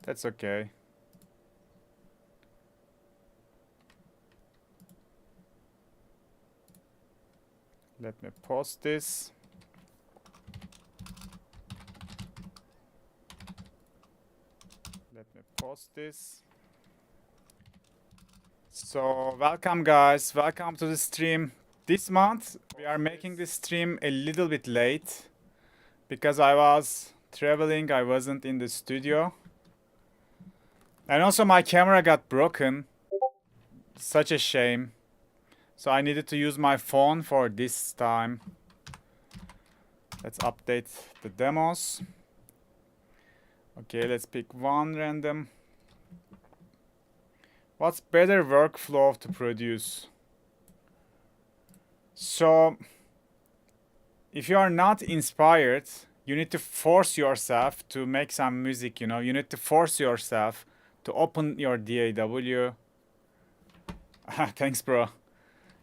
That's okay. Let me post this. So, welcome guys, welcome to the stream. This month, we are making this stream a little bit late because I was traveling, I wasn't in the studio. And also my camera got broken. Such a shame. So I needed to use my phone for this time. Let's update the demos. Okay, let's pick one random. What's better workflow to produce? So, if you are not inspired, you need to force yourself to make some music, you know. You need to force yourself to open your DAW. Thanks, bro.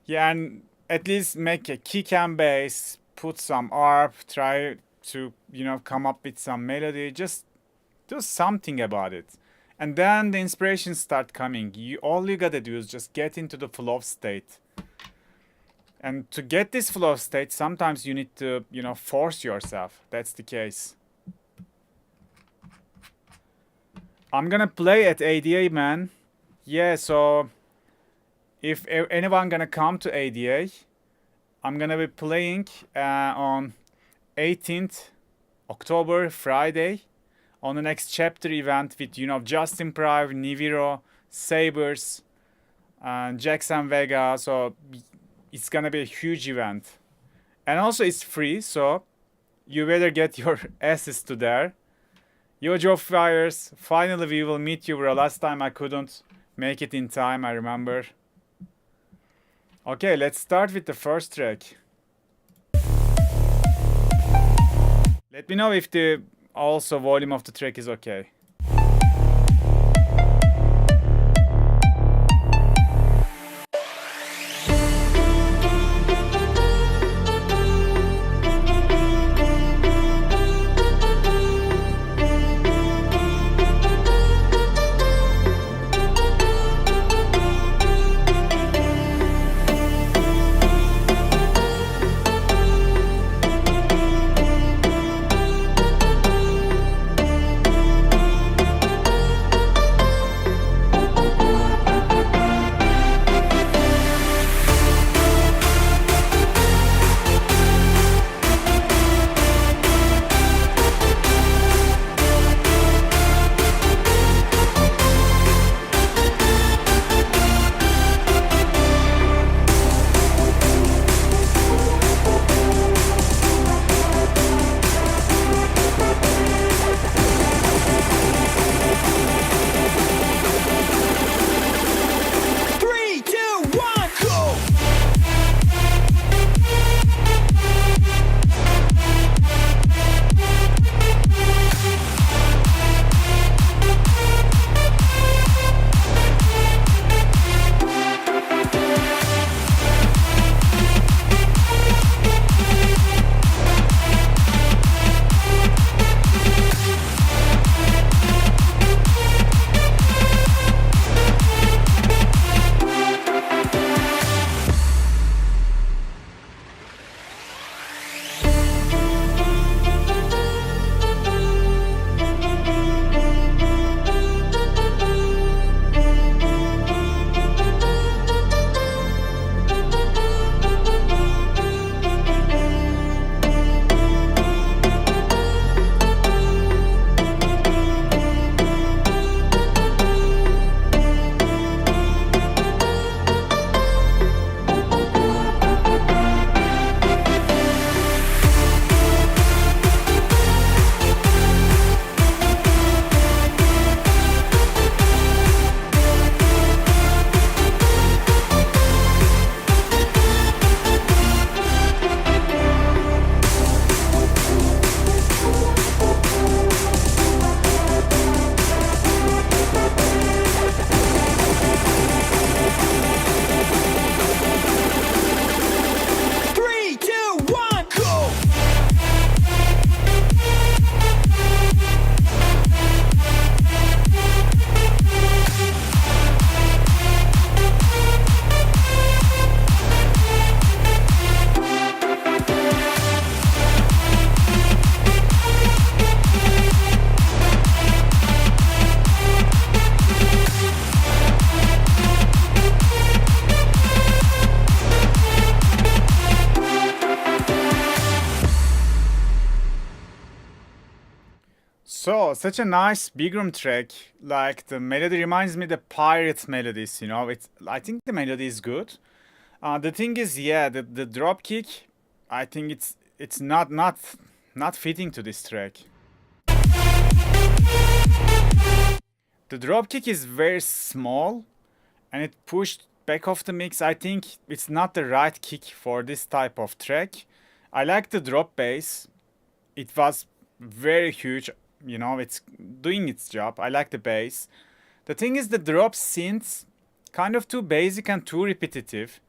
Yeah, and at least make a kick and bass, put some ARP, try to, you know, come up with some melody. Just do something about it. And then the inspirations start coming. All you gotta do is just get into the flow state. And to get this flow state, sometimes you need to, you know, force yourself. That's the case. I'm gonna play at ADA, man. Yeah, so if anyone gonna come to ADA, I'm gonna be playing on 18th October, Friday, on the next chapter event with, you know, Justin Prive, Niviro, Sabers, Jackson Vega. So it's gonna be a huge event. And also it's free, so you better get your asses to there. Yo, Joe Fires, finally we will meet you, bro. Last time I couldn't make it in time, I remember. Okay, let's start with the first track. Let me know if the also volume of the track is okay. So, such a nice big room track. Like the melody reminds me the pirate melodies, you know. I think the melody is good. The thing is, yeah, the drop kick, I think it's not fitting to this track. The drop kick is very small and it pushed back off the mix. I think it's not the right kick for this type of track. I like the drop bass. It was very huge, you know, it's doing its job. I like the bass. The thing is the drop synths kind of too basic and too repetitive.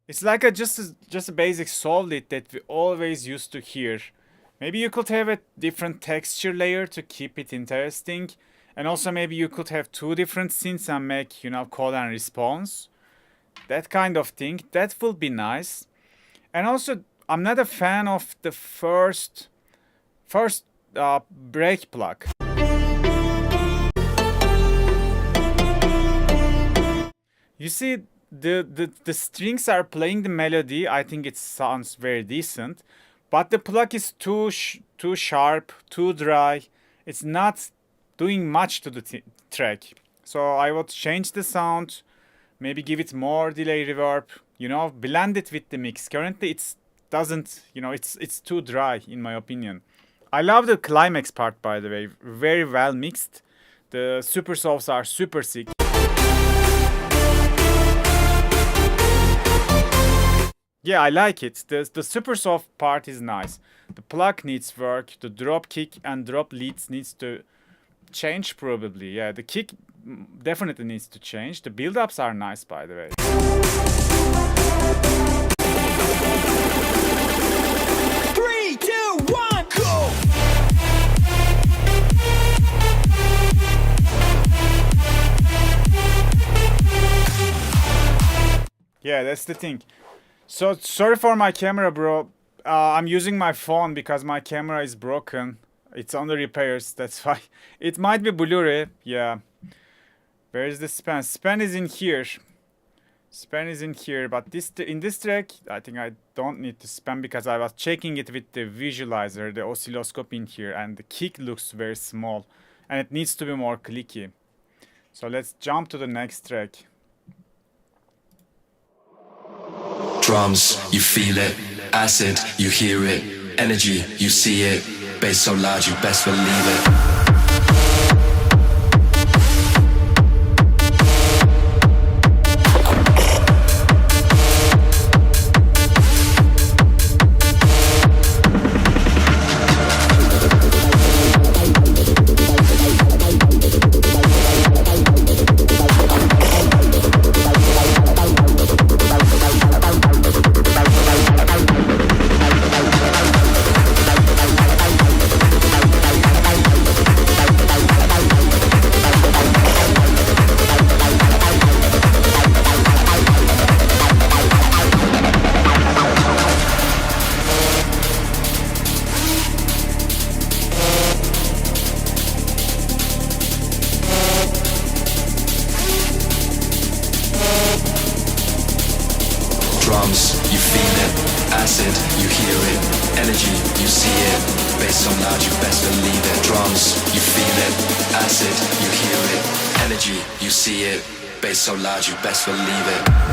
It's like just a basic solid that we always used to hear. Maybe you could have a different texture layer to keep it interesting. And also maybe you could have two different synths and make, you know, call and response. That kind of thing. That will be nice. And also, I'm not a fan of the first break plug. You see, the strings are playing the melody. I think it sounds very decent, but the plug is too sharp, too dry. It's not doing much to the track. So I would change the sound, maybe give it more delay reverb. You know, blend it with the mix. Currently, it's doesn't. You know, it's too dry in my opinion. I love the climax part, by the way. Very well mixed. The super softs are super sick. Yeah, I like it. The super soft part is nice. The plug needs work. The drop kick and drop leads needs to change probably. Yeah, the kick definitely needs to change. The build-ups are nice, by the way. 3, 2, 1, go! Yeah, that's the thing. So sorry for my camera, bro. I'm using my phone because my camera is broken. It's on the repairs. That's why it might be blurry. Yeah. Where is the span? Span is in here. Span is in here, but in this track, I think I don't need to span because I was checking it with the visualizer, the oscilloscope in here, and the kick looks very small, and it needs to be more clicky. So let's jump to the next track. Drums, you feel it. Acid, you hear it. Energy, you see it. Bass so loud, you best believe it. Drums, you feel it. Acid, you hear it. Energy, you see it. Bass so loud, you best believe it. Drums, you feel it. Acid, you hear it. Energy, you see it. Bass so loud, you best believe it.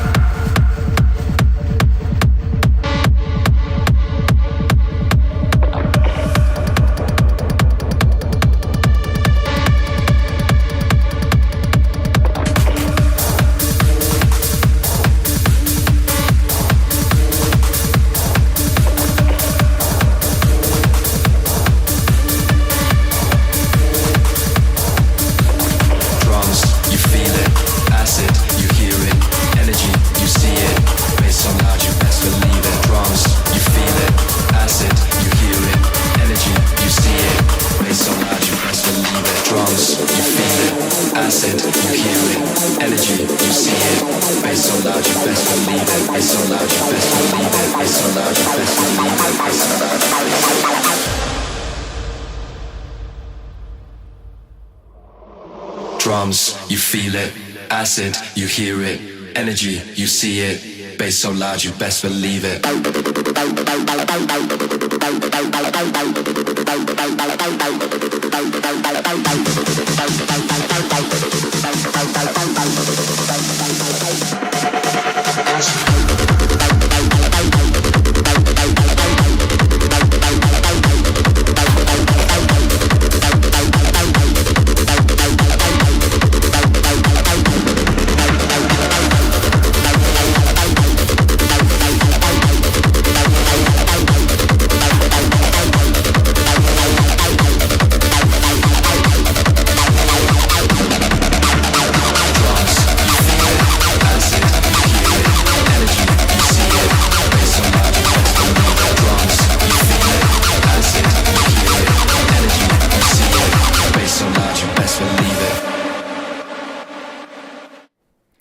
Drums, you feel it. Acid, you hear it. Energy, you see it. it. Bass so loud, you best believe it.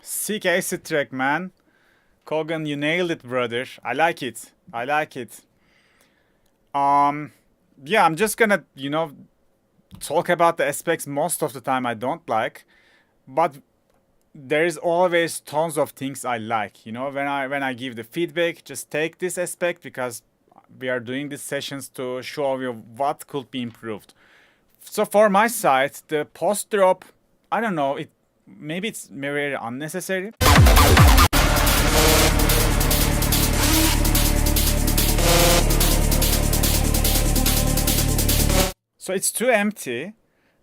Sick acid track, man. Kogan, you nailed it, brother. I like it. I like it. Yeah, I'm just gonna, talk about the aspects most of the time I don't like, but there is always tons of things I like. When I give the feedback, just take this aspect because we are doing these sessions to show you what could be improved. So for my side, the post drop, I don't know, maybe it's very unnecessary. So it's too empty.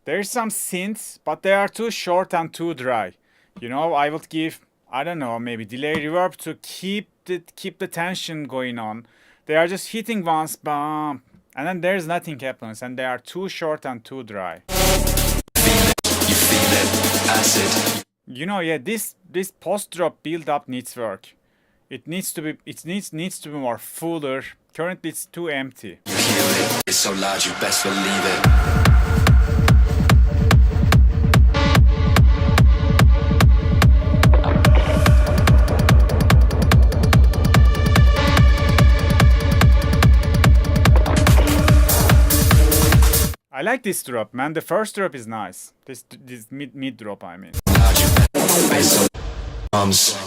There's some synths, but they are too short and too dry. I would give, I don't know, maybe delay reverb to keep the tension going on. They are just hitting once, bam, and then there's nothing happens, and they are too short and too dry. You feel it, acid. Yeah, this post drop build up needs work. It needs to be more fuller. Currently it's too empty. You hear it, it's so loud, you best believe it. I like this drop, man. The first drop is nice. This mid drop, I mean.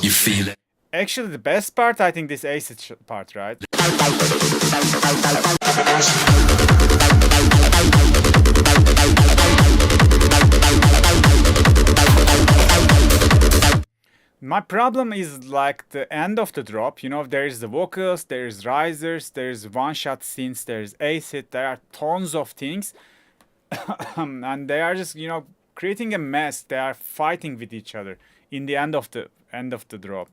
You feel it. Actually, the best part, I think, this acid part, right? My problem is like the end of the drop. There is the vocals, there is risers, there is one-shot synths, there is acid, there are tons of things. And they are just, creating a mess. They are fighting with each other in the end of the drop.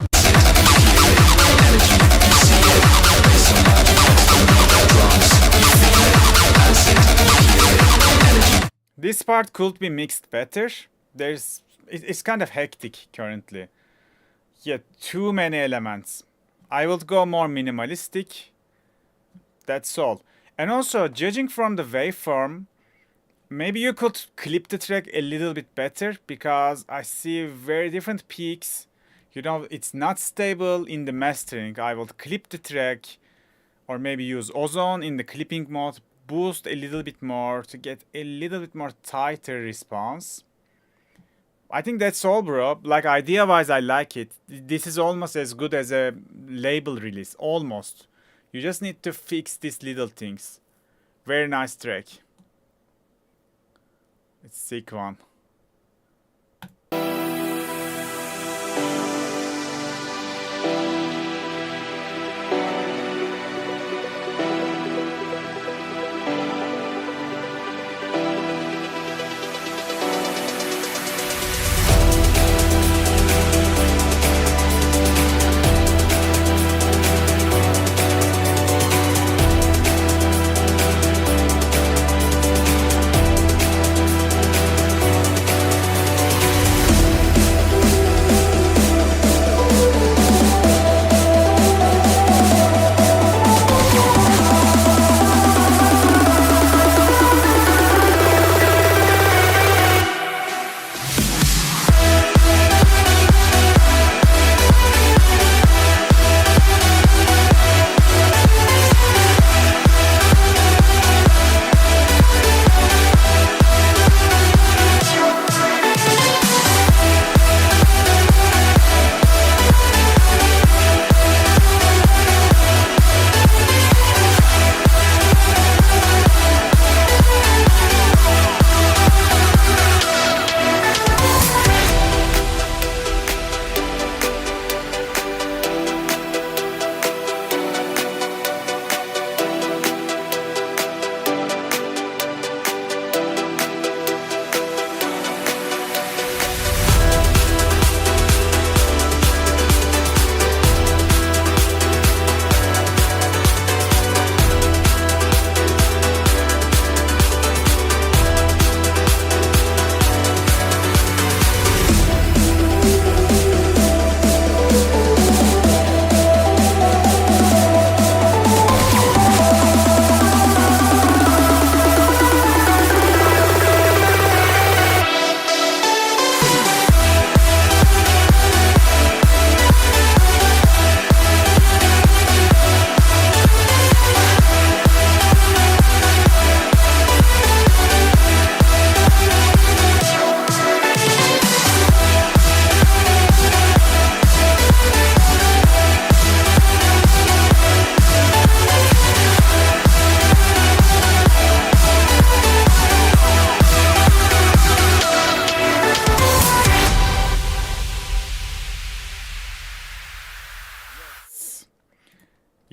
This part could be mixed better. It's kind of hectic currently. Yeah, too many elements. I would go more minimalistic. That's all. And also, judging from the waveform, maybe you could clip the track a little bit better because I see very different peaks. It's not stable in the mastering. I will clip the track or maybe use ozone in the clipping mode, boost a little bit more to get a little bit more tighter response. I think that's all, bro. Like, idea-wise, I like it. This is almost as good as a label release. Almost. You just need to fix these little things. Very nice track. It's a sick one.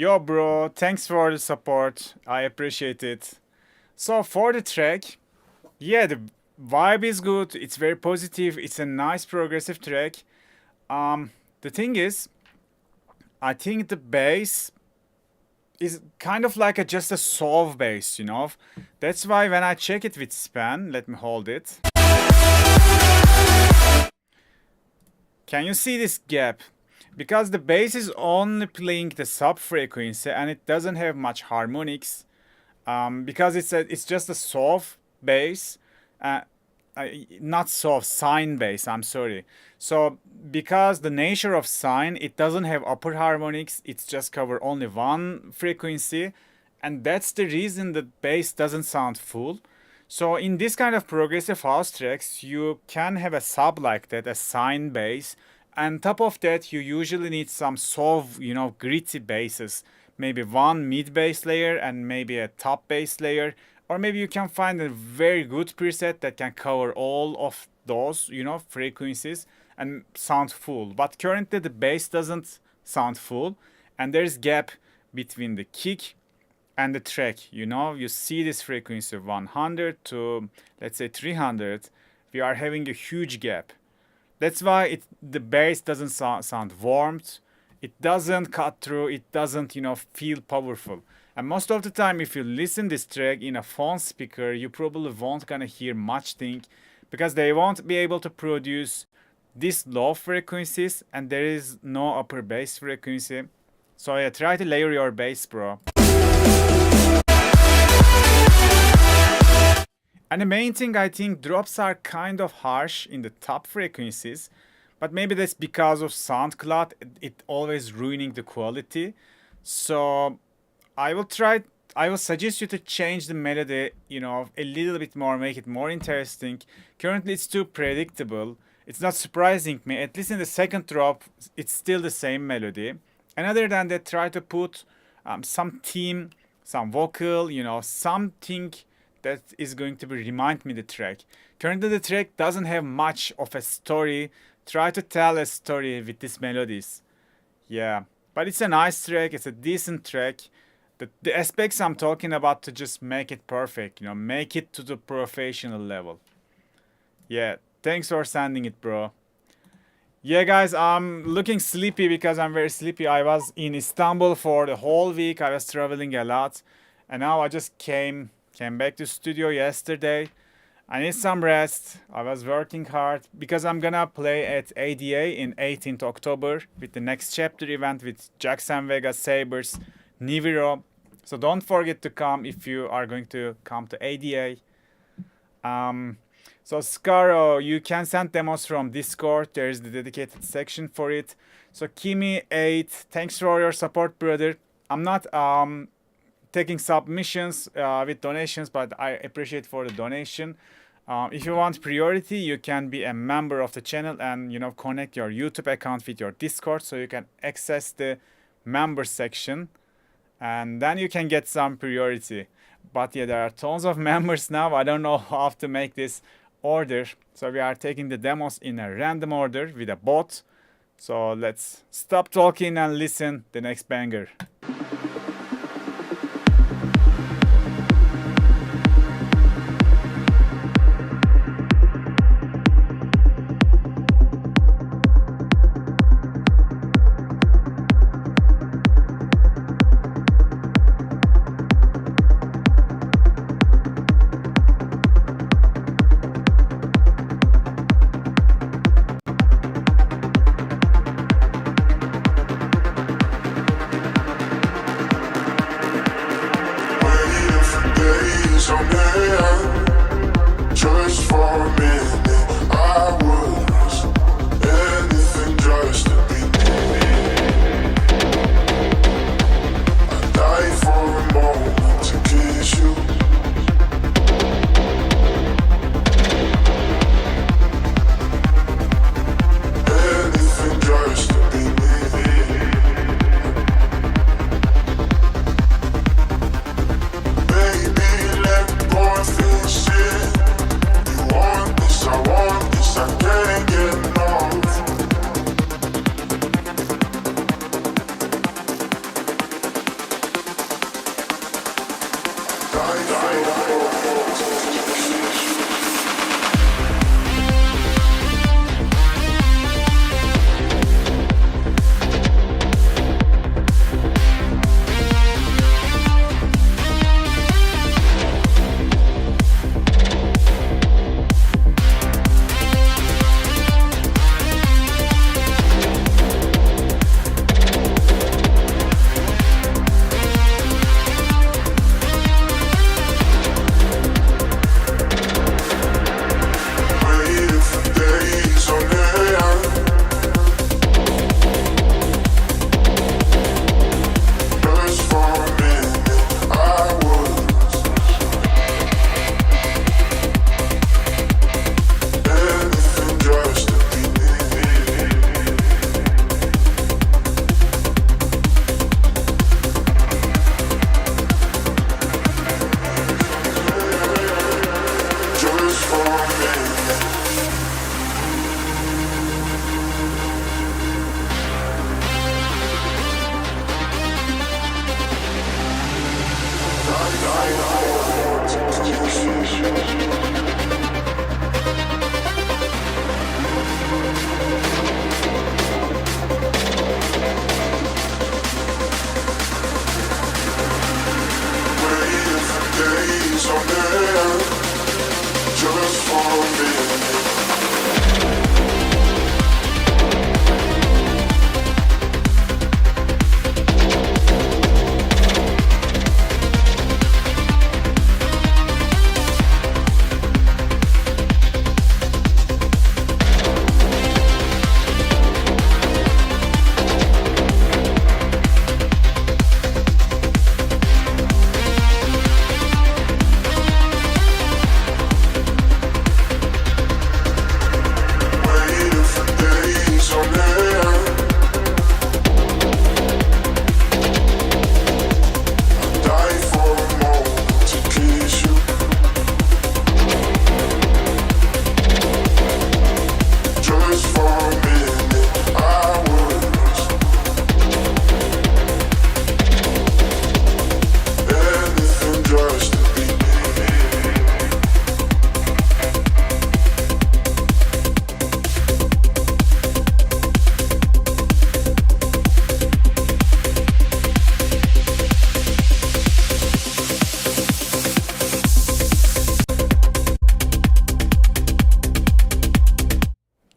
Yo, bro, thanks for the support. I appreciate it. So for the track, yeah, the vibe is good. It's very positive. It's a nice progressive track. The thing is, I think the bass is kind of like just a soft bass, you know. That's why when I check it with span, let me hold it. Can you see this gap? Because the bass is only playing the sub frequency and it doesn't have much harmonics. Because it's just a soft bass, not soft, sine bass. I'm sorry. So because the nature of sine, it doesn't have upper harmonics. It's just cover only one frequency, and that's the reason the bass doesn't sound full. So in this kind of progressive house tracks, you can have a sub like that, a sine bass. And top of that, you usually need some soft, you know, gritty basses. Maybe one mid bass layer and maybe a top bass layer. Or maybe you can find a very good preset that can cover all of those, you know, frequencies and sound full. But currently the bass doesn't sound full. And there's gap between the kick and the track. You know, you see this frequency 100 to, let's say, 300. We are having a huge gap. That's why the bass doesn't sound warmed. It doesn't cut through. It doesn't, you know, feel powerful. And most of the time, if you listen this track in a phone speaker, you probably won't gonna hear much thing because they won't be able to produce these low frequencies and there is no upper bass frequency. So yeah, try to layer your bass, bro. And the main thing, I think, drops are kind of harsh in the top frequencies, but maybe that's because of SoundCloud, it always ruining the quality. So I will suggest you to change the melody, you know, a little bit more, make it more interesting. Currently it's too predictable. It's not surprising me, at least in the second drop, it's still the same melody. And other than that, try to put some theme, some vocal, you know, something that is going to remind me the track. Currently the track doesn't have much of a story. Try to tell a story with these melodies. Yeah, but it's a nice track, it's a decent track. The aspects I'm talking about to just make it perfect, you know, make it to the professional level. Yeah, thanks for sending it, bro. Yeah, guys, I'm looking sleepy because I'm very sleepy. I was in Istanbul for the whole week. I was traveling a lot. And now I just came back to studio yesterday. I need some rest. I was working hard because I'm gonna play at ADA in 18th October with the Next Chapter event with Jackson Vega, Sabers, Niviro. So don't forget to come if you are going to come to ADA. So Scaro, you can send demos from Discord. There is the dedicated section for it. So Kimi8, thanks for your support, brother. I'm not taking submissions with donations, but I appreciate for the donation. If you want priority, you can be a member of the channel and, you know, connect your YouTube account with your Discord so you can access the member section and then you can get some priority. But yeah, there are tons of members now. I don't know how to make this order. So we are taking the demos in a random order with a bot. So let's stop talking and listen the next banger.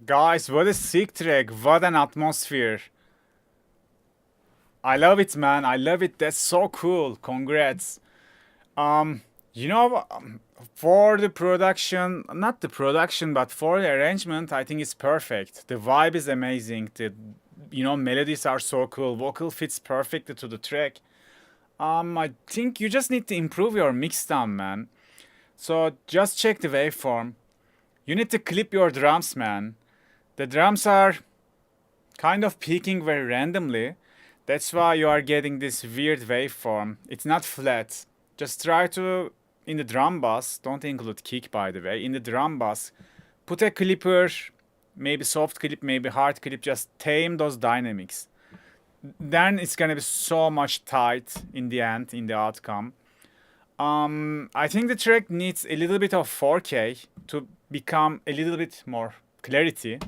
Guys, what a sick track. What an atmosphere. I love it, man. I love it. That's so cool. Congrats. You know, for the production, not the production, but for the arrangement, I think it's perfect. The vibe is amazing. The, melodies are so cool. Vocal fits perfectly to the track. I think you just need to improve your mix down, man. So just check the waveform. You need to clip your drums, man. The drums are kind of peaking very randomly. That's why you are getting this weird waveform. It's not flat. Just try to, in the drum bass, don't include kick by the way, in the drum bass, put a clipper, maybe soft clip, maybe hard clip, just tame those dynamics. Then it's gonna be so much tight in the end, in the outcome. I think the track needs a little bit of 4K to become a little bit more clarity.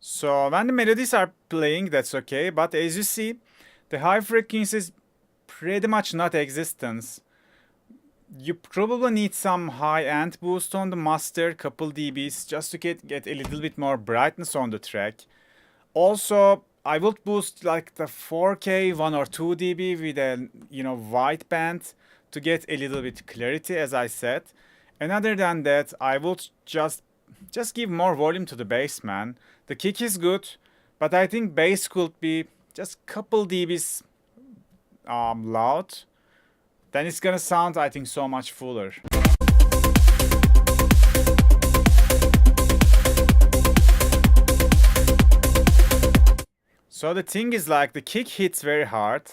So when the melodies are playing, that's okay, but as you see, the high frequencies pretty much not existence. You probably need some high-end boost on the master, couple dBs, just to get a little bit more brightness on the track. Also, I would boost like the 4K 1 or 2 dB with a wide band to get a little bit clarity, as I said. And other than that, I would just give more volume to the bass, man. The kick is good, but I think bass could be just couple dBs loud. Then it's gonna sound, I think, so much fuller. So the thing is like the kick hits very hard,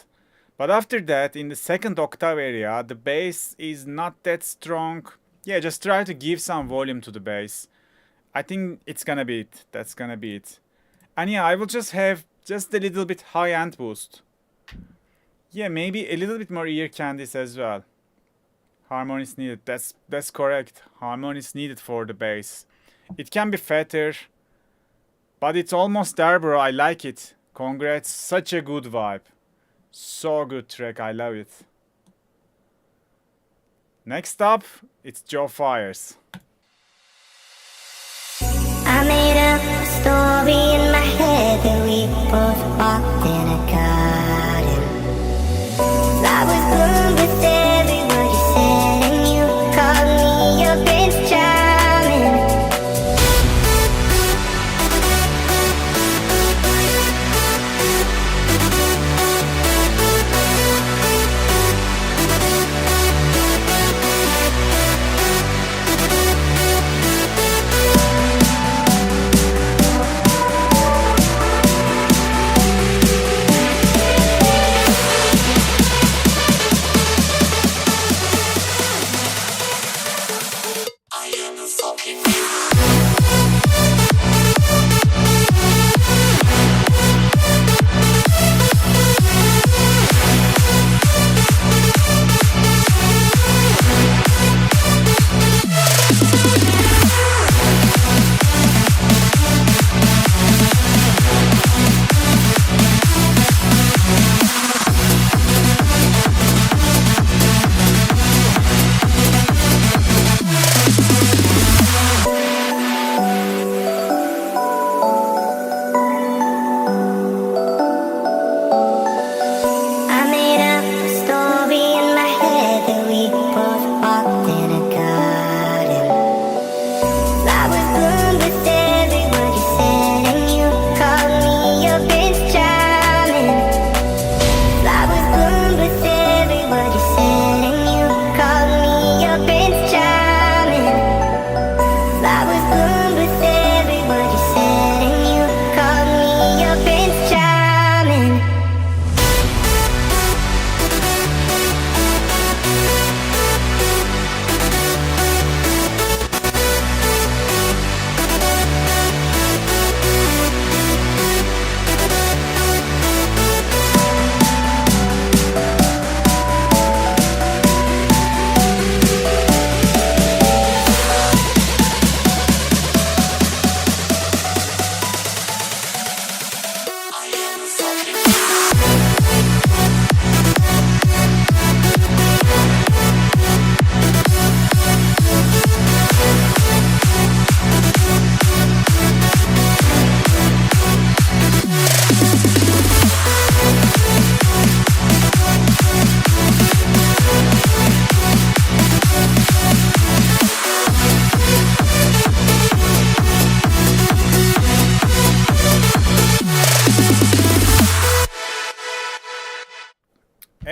but after that in the second octave area the bass is not that strong. Yeah, just try to give some volume to the bass. I think it's gonna be it. That's gonna be it. And yeah, I will just have just a little bit high-end boost. Yeah, maybe a little bit more ear candies as well. Harmonies needed. That's correct. Harmonies needed for the bass. It can be fatter, but it's almost there, bro. I like it. Congrats. Such a good vibe. So good track. I love it. Next up, it's Joe Fires. I made up a story in my head that we both walked in a garden. I was blown with every word you said, and you called me your Prince Charming.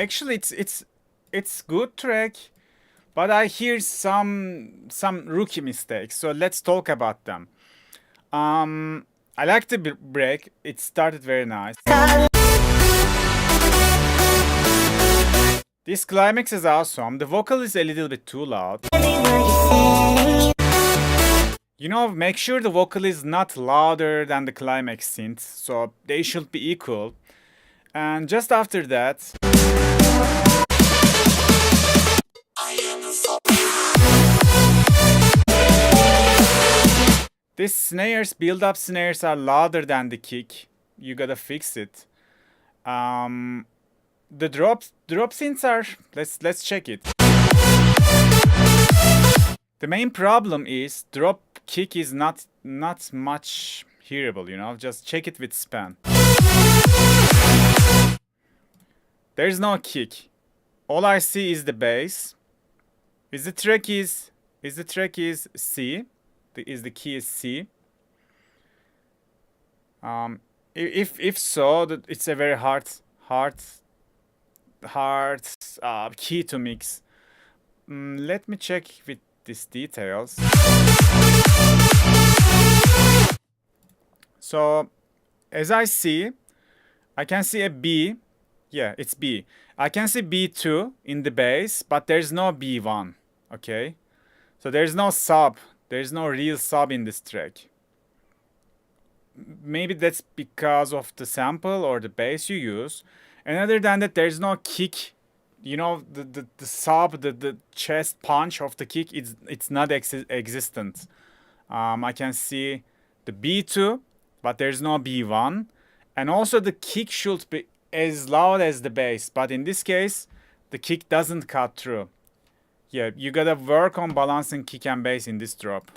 Actually, it's good track, but I hear some rookie mistakes. So let's talk about them. I like the break. It started very nice. This climax is awesome. The vocal is a little bit too loud. You know, make sure the vocal is not louder than the climax synth, so they should be equal. And just after that, these snares, build-up snares are louder than the kick. You gotta fix it. The drop synths are, let's check it. The main problem is drop kick is not much hearable, you know. Just check it with span. There's no kick. All I see is the bass. Is the track is C? Is the key is C? If so, that it's a very hard key to mix. Let me check with these details. So, as I see, I can see a B. Yeah, it's B. I can see B2 in the bass, but there's no B1. Okay? So there's no sub. There's no real sub in this track. Maybe that's because of the sample or the bass you use. And other than that, there's no kick. You know, the sub, the chest punch of the kick, it's not existent. I can see the B2, but there's no B1. And also the kick should be as loud as the bass. But in this case, the kick doesn't cut through. Yeah, you gotta work on balancing kick and bass in this drop.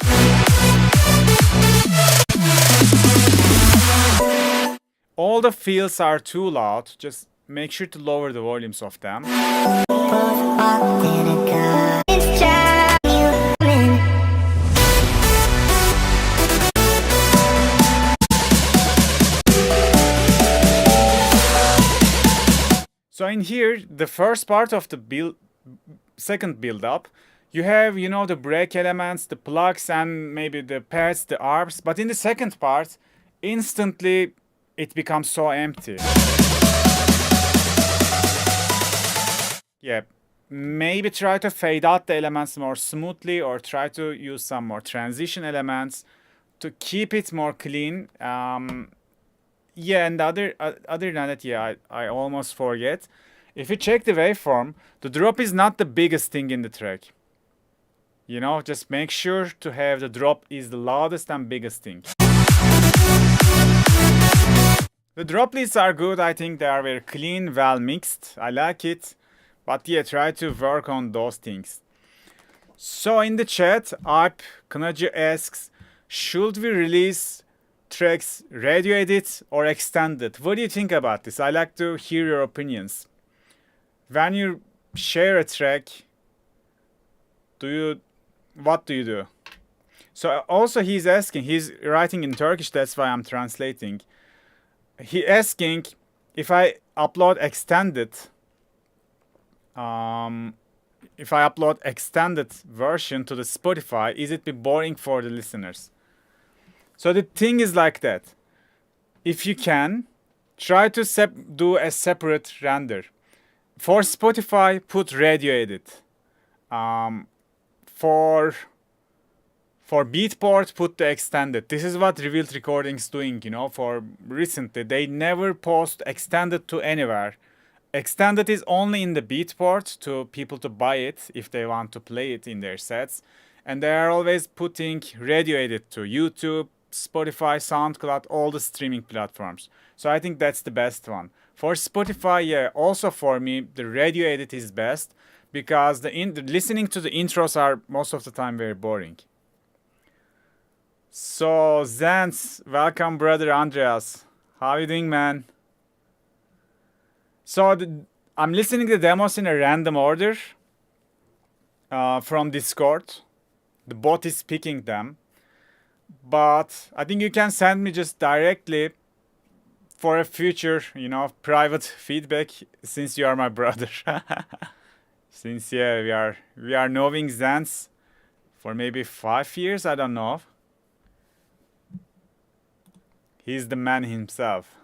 All the fills are too loud. Just make sure to lower the volumes of them. So in here, the first part of the second build up, you have, you know, the break elements, the plugs, and maybe the pads, the arms. But in the second part, instantly it becomes so empty. Yeah, maybe try to fade out the elements more smoothly, or try to use some more transition elements to keep it more clean. Yeah, and other than that, yeah, I almost forget. If you check the waveform, the drop is not the biggest thing in the track. You know, just make sure to have the drop is the loudest and biggest thing. The drop leads are good. I think they are very clean, well mixed. I like it. But yeah, try to work on those things. So in the chat, Alp Kınacı asks, should we release tracks radio edit or extended? What do you think about this? I like to hear your opinions. When you share a track, what do you do? So also he's asking, he's writing in Turkish, that's why I'm translating. He asking if I upload extended version to the Spotify, is it be boring for the listeners? So the thing is like that. If you can, try to do a separate render. For Spotify, put radio edit. For Beatport, put the extended. This is what Revealed Recordings doing, you know, for recently. They never post extended to anywhere. Extended is only in the Beatport to people to buy it if they want to play it in their sets. And they are always putting radio edit to YouTube, Spotify, SoundCloud, all the streaming platforms. So I think that's the best one. For Spotify, yeah, also for me, the radio edit is best because the listening to the intros are most of the time very boring. So Zans, welcome brother Andreas. How are you doing, man? So I'm listening to the demos in a random order from Discord. The bot is picking them. But I think you can send me just directly for a future, you know, private feedback, since you are my brother. Since yeah, we are knowing Zans for maybe 5 years, I don't know. He's the man himself.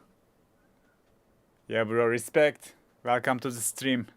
Yeah, bro, respect. Welcome to the stream.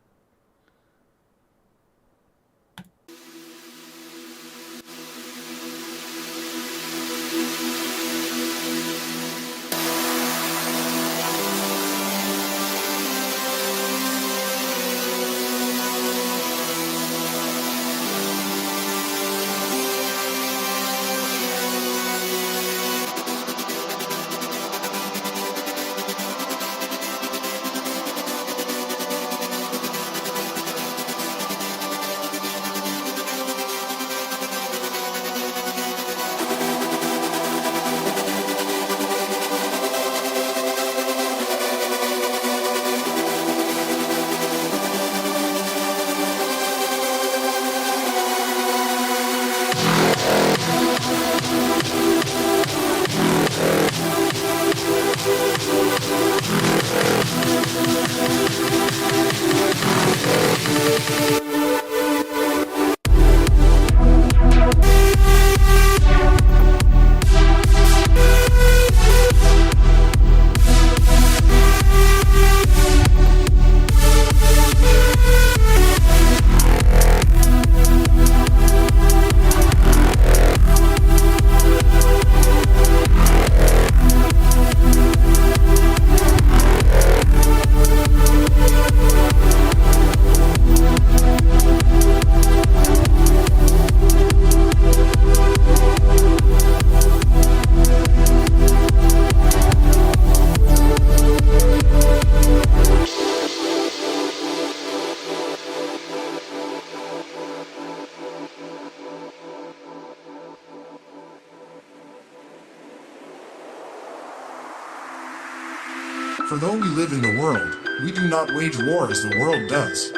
For though we live in the world, we do not wage war as the world does.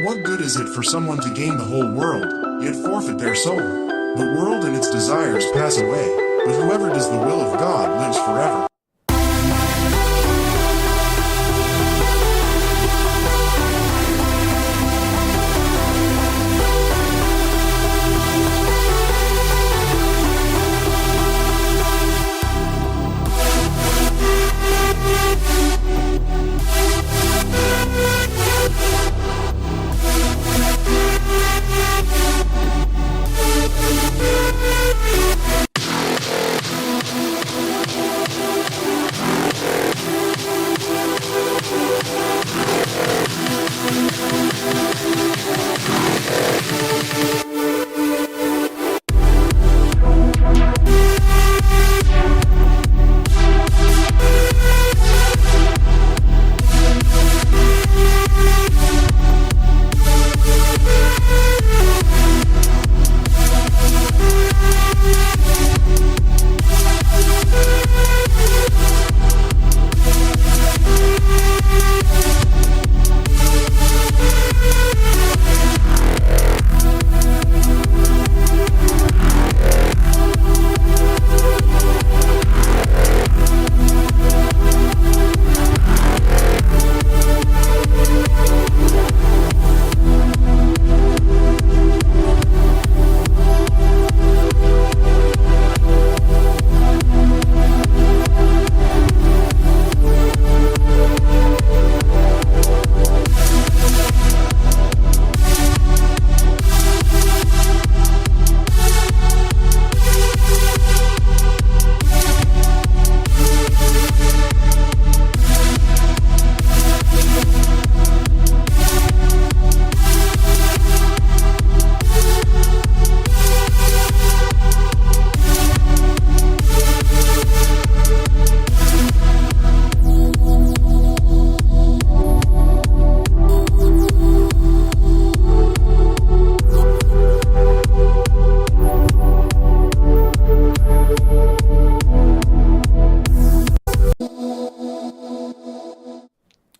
What good is it for someone to gain the whole world, yet forfeit their soul? The world and its desires pass away, but whoever does the will of God lives forever.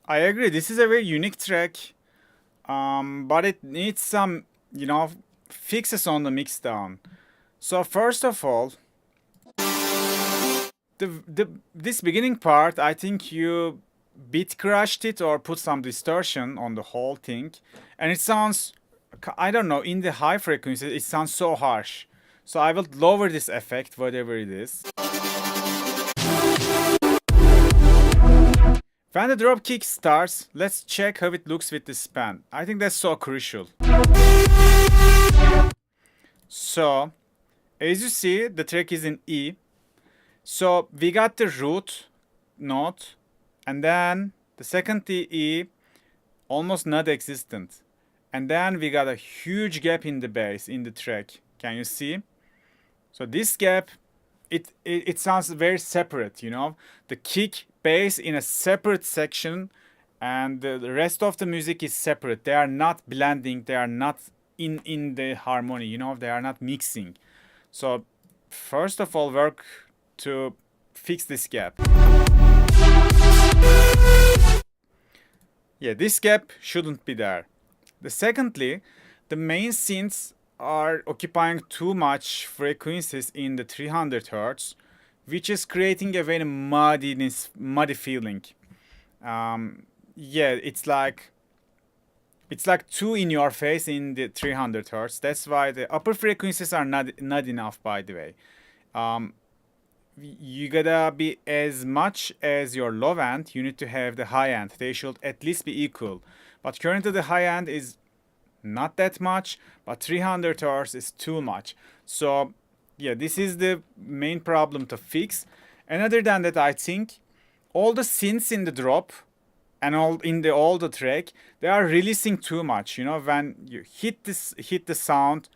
I agree. This is a very unique track, but it needs some, you know, fixes on the mix down. So first of all, this beginning part, I think you bit crushed it or put some distortion on the whole thing, and it sounds, I don't know, in the high frequencies it sounds so harsh. So I will lower this effect, whatever it is. When the drop kick starts, let's check how it looks with the span. I think that's so crucial. So, as you see, the track is in E. So we got the root note, and then the second E, almost not existent. And then we got a huge gap in the bass, in the track. Can you see? So this gap, it sounds very separate, you know? The kick, bass in a separate section, and the rest of the music is separate. They are not blending, they are not in the harmony, you know? They are not mixing. So first of all, work to fix this gap. Yeah, this gap shouldn't be there. Secondly, the main synths are occupying too much frequencies in the 300 Hz, which is creating a very muddy feeling. Yeah, it's like too in your face in the 300 Hz. That's why the upper frequencies are not enough, by the way. You gotta be as much as your low end, you need to have the high end. They should at least be equal. But currently the high end is not that much, but 300 Hz is too much. So yeah, this is the main problem to fix. And other than that, I think all the synths in the drop and all the track, they are releasing too much. You know, when you hit the sound,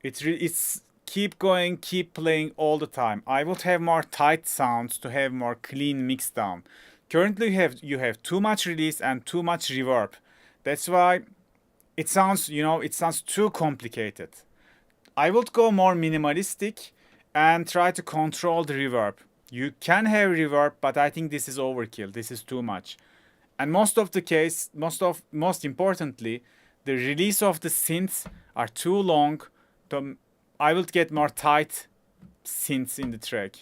it's keep going, keep playing all the time. I would have more tight sounds to have more clean mix down. Currently you have too much release and too much reverb. That's why it sounds, you know, it sounds too complicated. I would go more minimalistic and try to control the reverb. You can have reverb, but I think this is overkill. This is too much. And most importantly, the release of the synths are too long. I will get more tight synths in the track.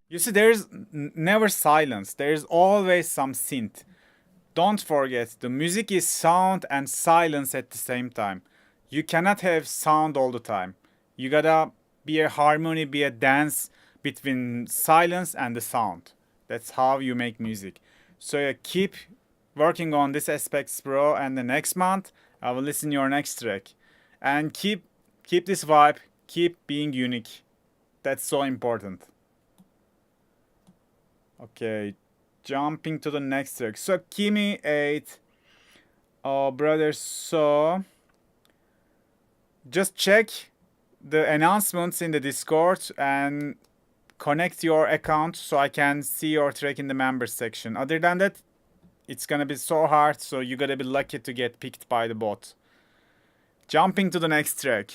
You see, there's never silence. There's always some synth. Don't forget, the music is sound and silence at the same time. You cannot have sound all the time. You gotta be a harmony, be a dance between silence and the sound. That's how you make music. So keep working on these aspects, bro, and the next month I will listen to your next track. And keep this vibe, keep being unique. That's so important. Okay, jumping to the next track. So Kimi 8. Oh, brother, so just check the announcements in the Discord and connect your account so I can see your track in the members section. Other than that, it's gonna be so hard, so you gotta be lucky to get picked by the bot. Jumping to the next track.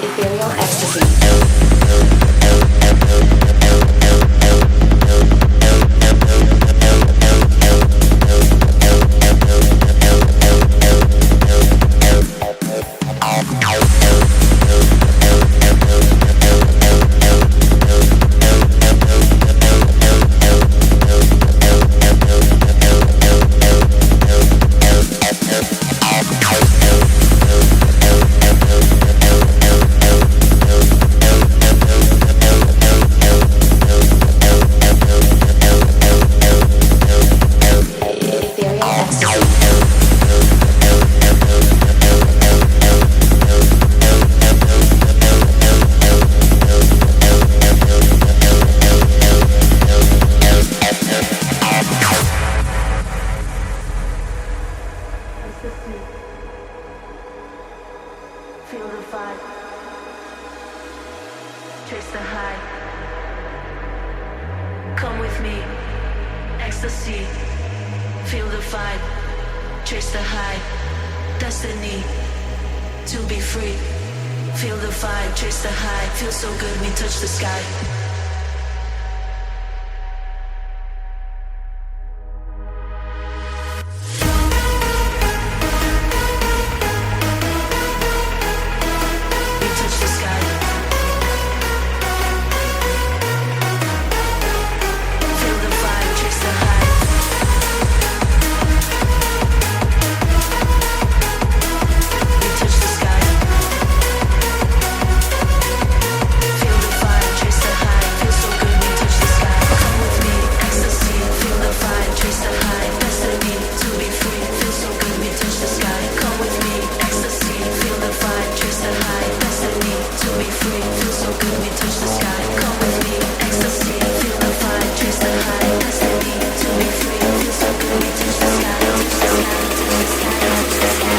Ethereal ecstasy. ecstasy. Feel the vibe, chase the high. Destiny to be free. Feel the vibe, chase the high. Feel so good, we touch the sky. We touch the sky. Feel the vibe, chase the high. We touch the sky. Feel the vibe, chase the high. Feel so good, we touch the sky. Come with me, ecstasy. Feel the vibe, chase the high. Destiny to be free. Feel so good, we touch the sky. Come with me, ecstasy. Feel the vibe, chase the high. Destiny to be free. Feel so good, we touch the sky. Come with me, ecstasy. Feel the vibe, chase the high. Destiny to be free. Feel so good, we touch the sky. Touch the sky, touch the sky, touch the sky,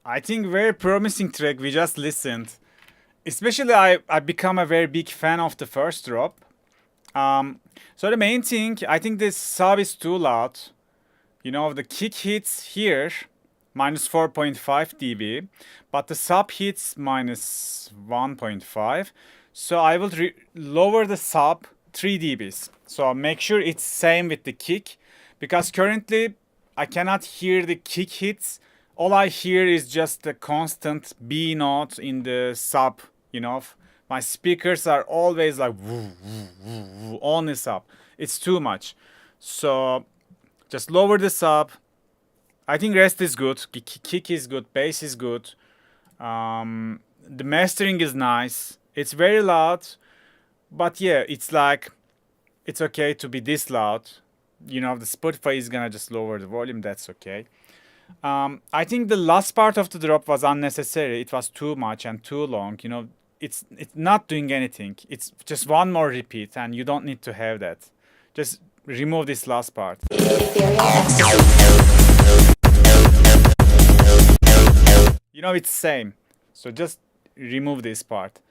I think very promising track we just listened. Especially I become a very big fan of the first drop. So the main thing, I think this sub is too loud. You know, the kick hits here minus 4.5 dB, but the sub hits minus 1.5. So I will lower the sub 3 dBs. So make sure it's same with the kick, because currently I cannot hear the kick hits. All I hear is just the constant B note in the sub, you know. My speakers are always like woo, woo, woo, woo, on the sub. It's too much. So just lower the sub. I think rest is good. Kick is good. Bass is good. The mastering is nice. It's very loud. But yeah, it's like, it's okay to be this loud. You know, the Spotify is gonna just lower the volume. That's okay. I think the last part of the drop was unnecessary. It was too much and too long. You know, it's not doing anything. It's just one more repeat, and you don't need to have that. Just remove this last part. You know, it's same. So just remove this part.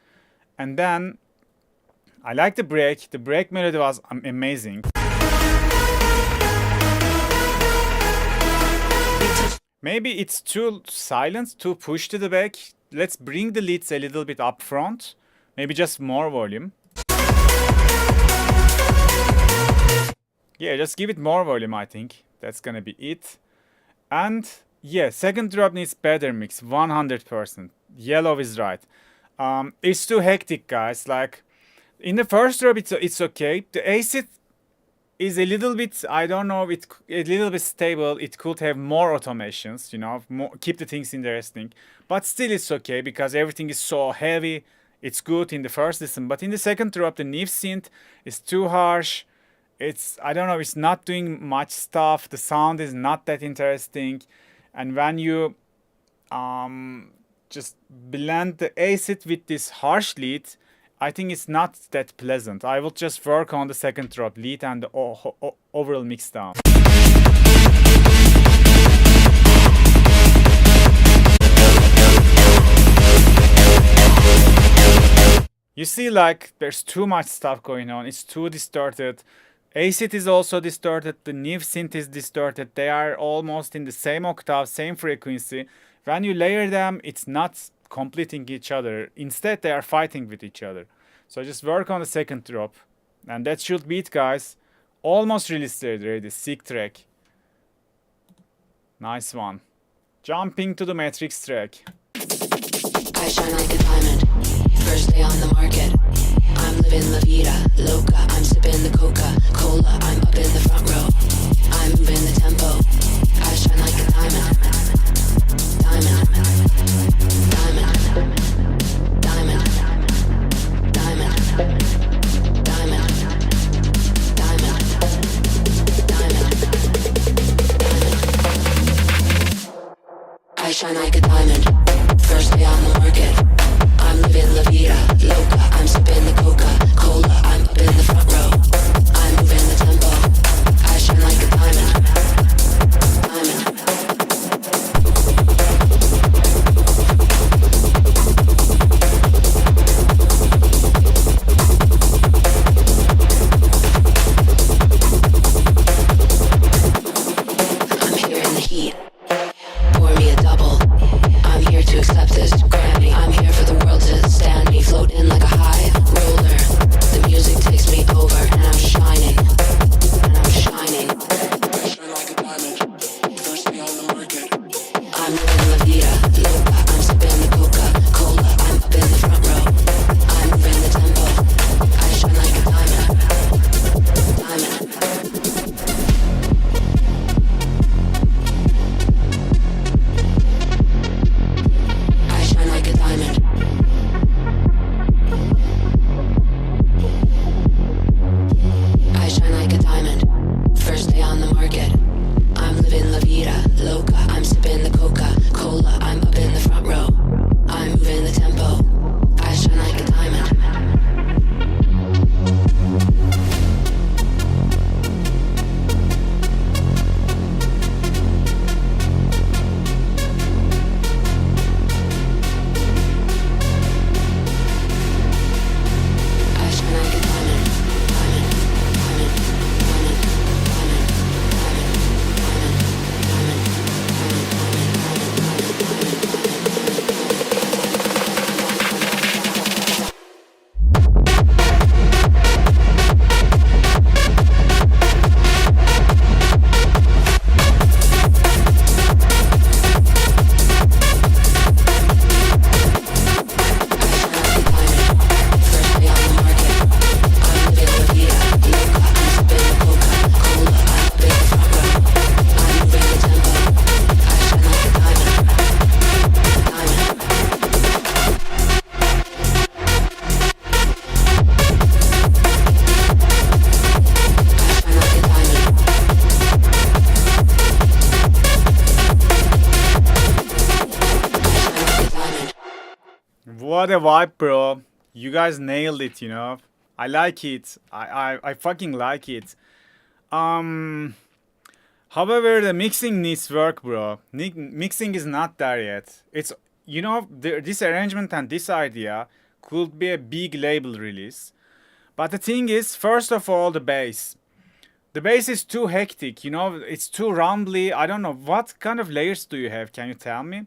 And then I like the break. The break melody was amazing. Maybe it's too silent, too pushed to the back. Let's bring the leads a little bit up front. Maybe just more volume. Yeah, just give it more volume, I think. That's gonna be it. And yeah, second drop needs better mix, 100%. Yellow is right. It's too hectic, guys. Like, in the first drop, it's okay. The acid is a little bit, I don't know, it's a little bit stable. It could have more automations, you know, keep the things interesting. But still it's okay, because everything is so heavy. It's good in the first listen. But in the second drop, the Neve synth is too harsh. It's, I don't know, it's not doing much stuff. The sound is not that interesting. And when you just blend the acid with this harsh lead, I think it's not that pleasant. I will just work on the second drop lead and the overall mix down. You see, like, there's too much stuff going on. It's too distorted. Acid is also distorted. The Neve synth is distorted. They are almost in the same octave, same frequency. When you layer them, it's not completing each other. Instead, they are fighting with each other. So just work on the second drop. And that should be it, guys. Almost released already. Sick track. Nice one. Jumping to the Matrix track. I shine like a diamond. First day on the market. I'm living la vida loca. I'm sipping the Coca-Cola. I'm up in the front row. I'm moving the tempo. I shine like a diamond. Diamond. Diamond. Diamond. Diamond. Diamond. Diamond. Diamond. I shine like a diamond. First day on the market. I'm living la vida loca. I'm sipping the Coca-Cola. I'm up in the front row. I'm moving the tempo. I shine like a diamond. Diamond. I'm here in the heat. Pour me a double. I'm here to accept this Grammy. I'm here for the world to stand me. Floating like a high roller. The music takes me over and I'm shining. And I'm shining. I shine like a diamond. First day on the market. I'm living la vida loca. I'm sipping the Coca-Cola. I'm up in the front row. I'm moving the tempo. I shine like a diamond. Diamond. I shine like a diamond. I shine like a diamond. First day on the market. I'm living la vida loca. I'm sipping the Coca-Cola. I'm up in the front row. I'm moving the tempo. I shine like a diamond. I shine like a diamond. Diamond. Diamond. Diamond. Diamond. Diamond. First day on the market. I'm living la vida loca. I'm sipping the Coca-Cola. I'm up in the front row. I'm moving the tempo. I shine like a diamond. Diamond. I shine like a diamond. I shine like a diamond. What a vibe, bro. You guys nailed it, you know. I like it. I fucking like it. However, the mixing needs work, bro. Mixing is not there yet. It's, you know, this arrangement and this idea could be a big label release. But the thing is, first of all, the bass. The bass is too hectic, you know, it's too rumbly. I don't know, what kind of layers do you have? Can you tell me?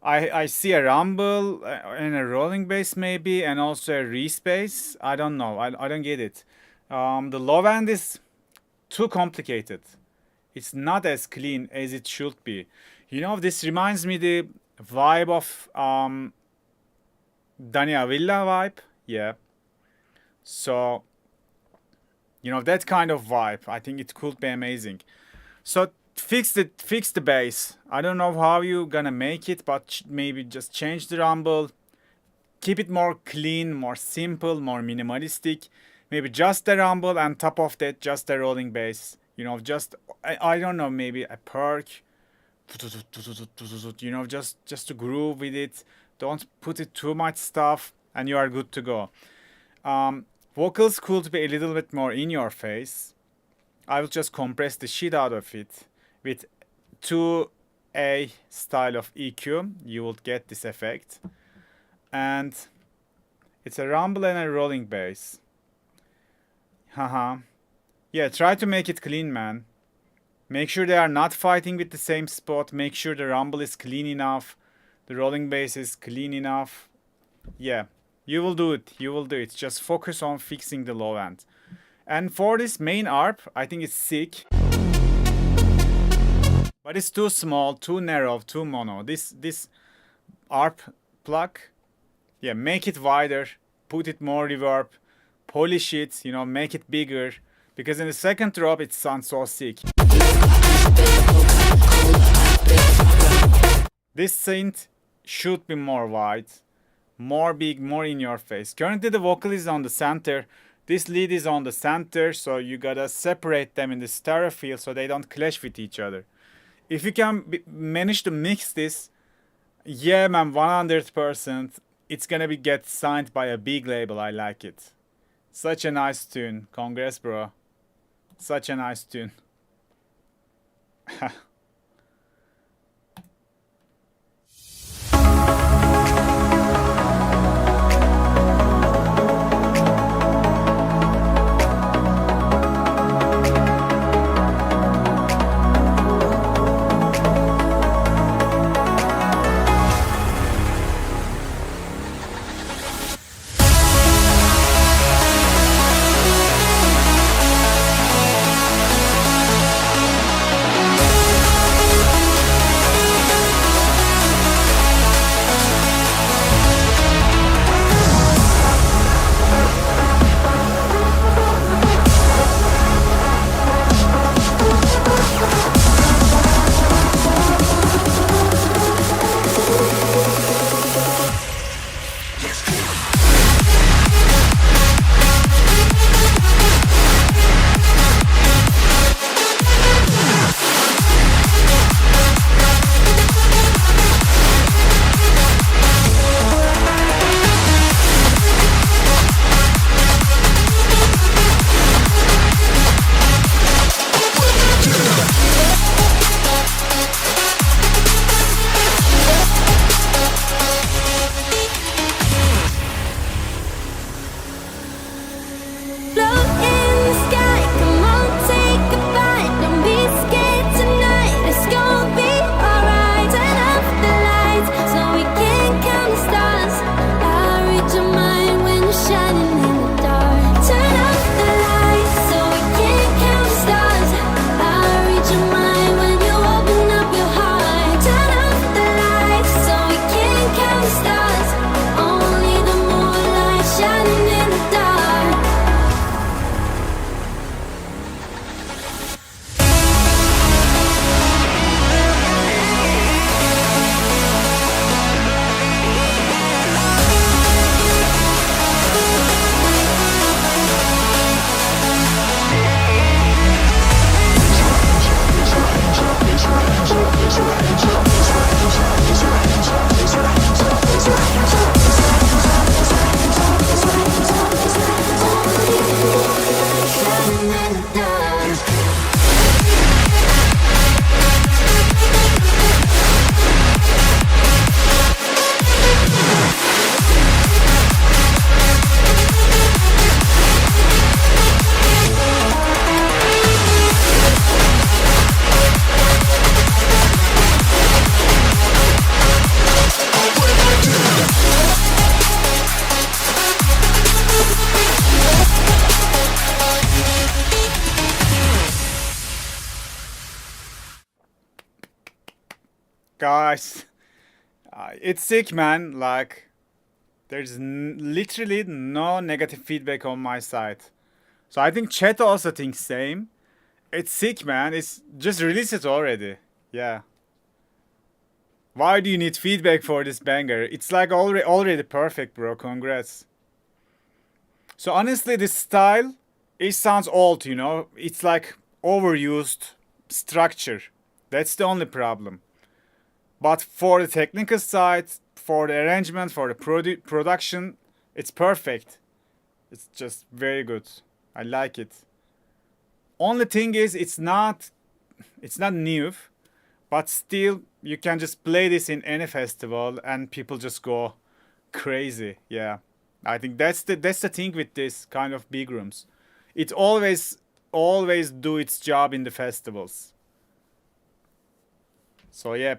I see a rumble and a rolling bass maybe, and also a re-space. I don't know. I don't get it. The low end is too complicated. It's not as clean as it should be. You know, this reminds me the vibe of Dani Avila vibe. Yeah. So, you know, that kind of vibe. I think it could be amazing. So fix the bass. I don't know how you gonna make it, but maybe just change the rumble. Keep it more clean, more simple, more minimalistic. Maybe just the rumble and top of that just the rolling bass. You know, just I don't know, maybe a perk. You know, just to groove with it. Don't put it too much stuff, and you are good to go. Vocals could be a little bit more in your face. I will just compress the shit out of it with 2A style of EQ. You will get this effect. And it's a rumble and a rolling bass. Haha. Yeah, try to make it clean, man. Make sure they are not fighting with the same spot. Make sure the rumble is clean enough. The rolling bass is clean enough. Yeah, You will do it. You will do it. Just focus on fixing the low end. And for this main ARP, I think it's sick. But it's too small, too narrow, too mono. This ARP plug, yeah, make it wider, put it more reverb, polish it, you know, make it bigger. Because in the second drop, it sounds so sick. This synth should be more wide, more big, more in your face. Currently the vocal is on the center, this lead is on the center, so you gotta separate them in the stereo field so they don't clash with each other. If you can manage to mix this, yeah man, 100%, it's gonna be get signed by a big label. I like it. Such a nice tune. Congrats, bro. Such a nice tune. Guys, it's sick, man. Like, there's literally no negative feedback on my side. So I think chat also thinks same. It's sick, man. It's just release it already. Yeah. Why do you need feedback for this banger? It's like already perfect, bro. Congrats. So honestly, this style, it sounds old, you know. It's like overused structure. That's the only problem. But for the technical side, for the arrangement, for the production, it's perfect. It's just very good. I like it. Only thing is, it's not new, but still you can just play this in any festival and people just go crazy. Yeah, I think that's the thing with this kind of big rooms. It always do its job in the festivals. So yeah,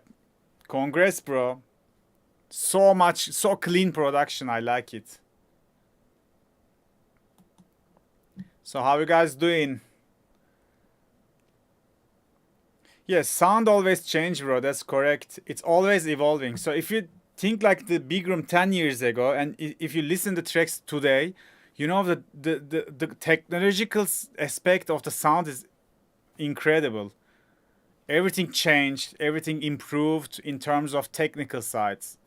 congrats, bro. So clean production. I like it. So how you guys doing? Yes, sound always change, bro. That's correct. It's always evolving. So if you think like the big room 10 years ago, and if you listen to tracks today, you know the technological aspect of the sound is incredible. Everything changed, everything improved in terms of technical sides.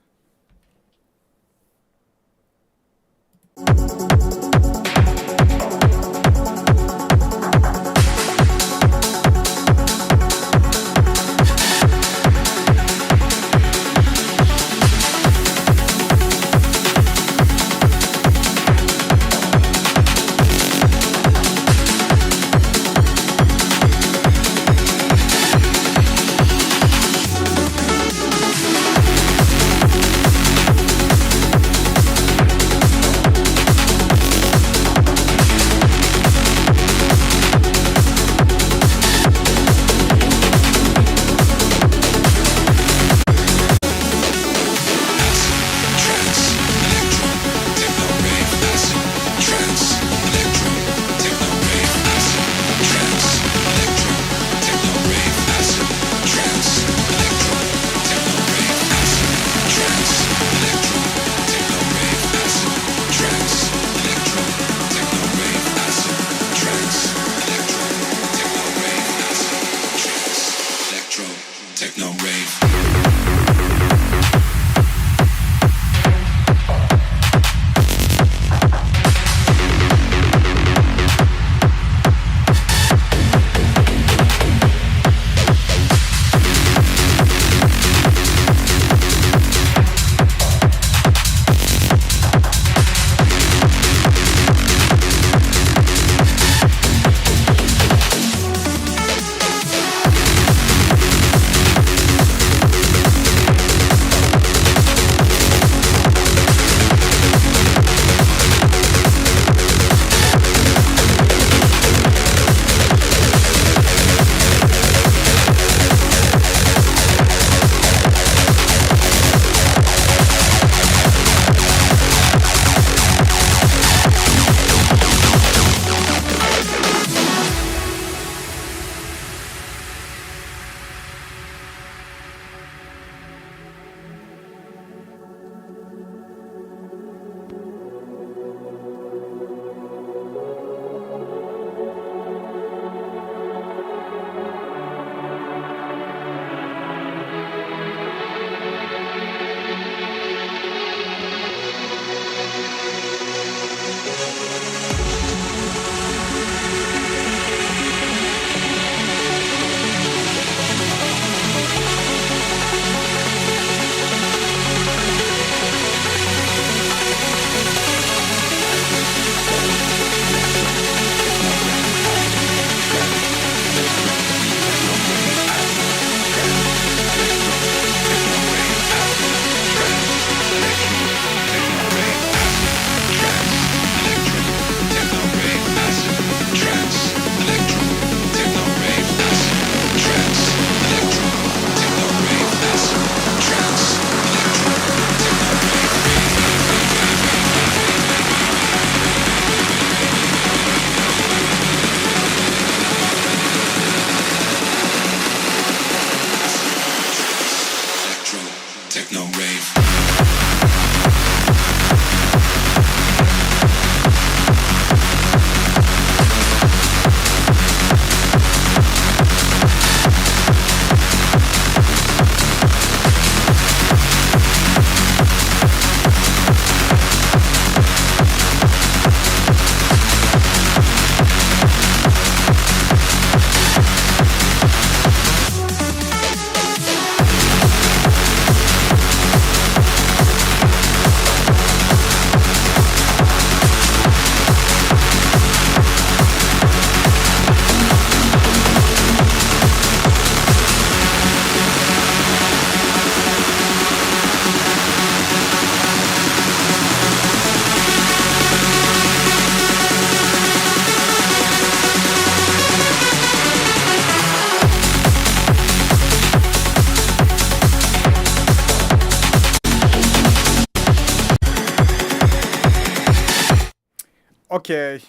Okay.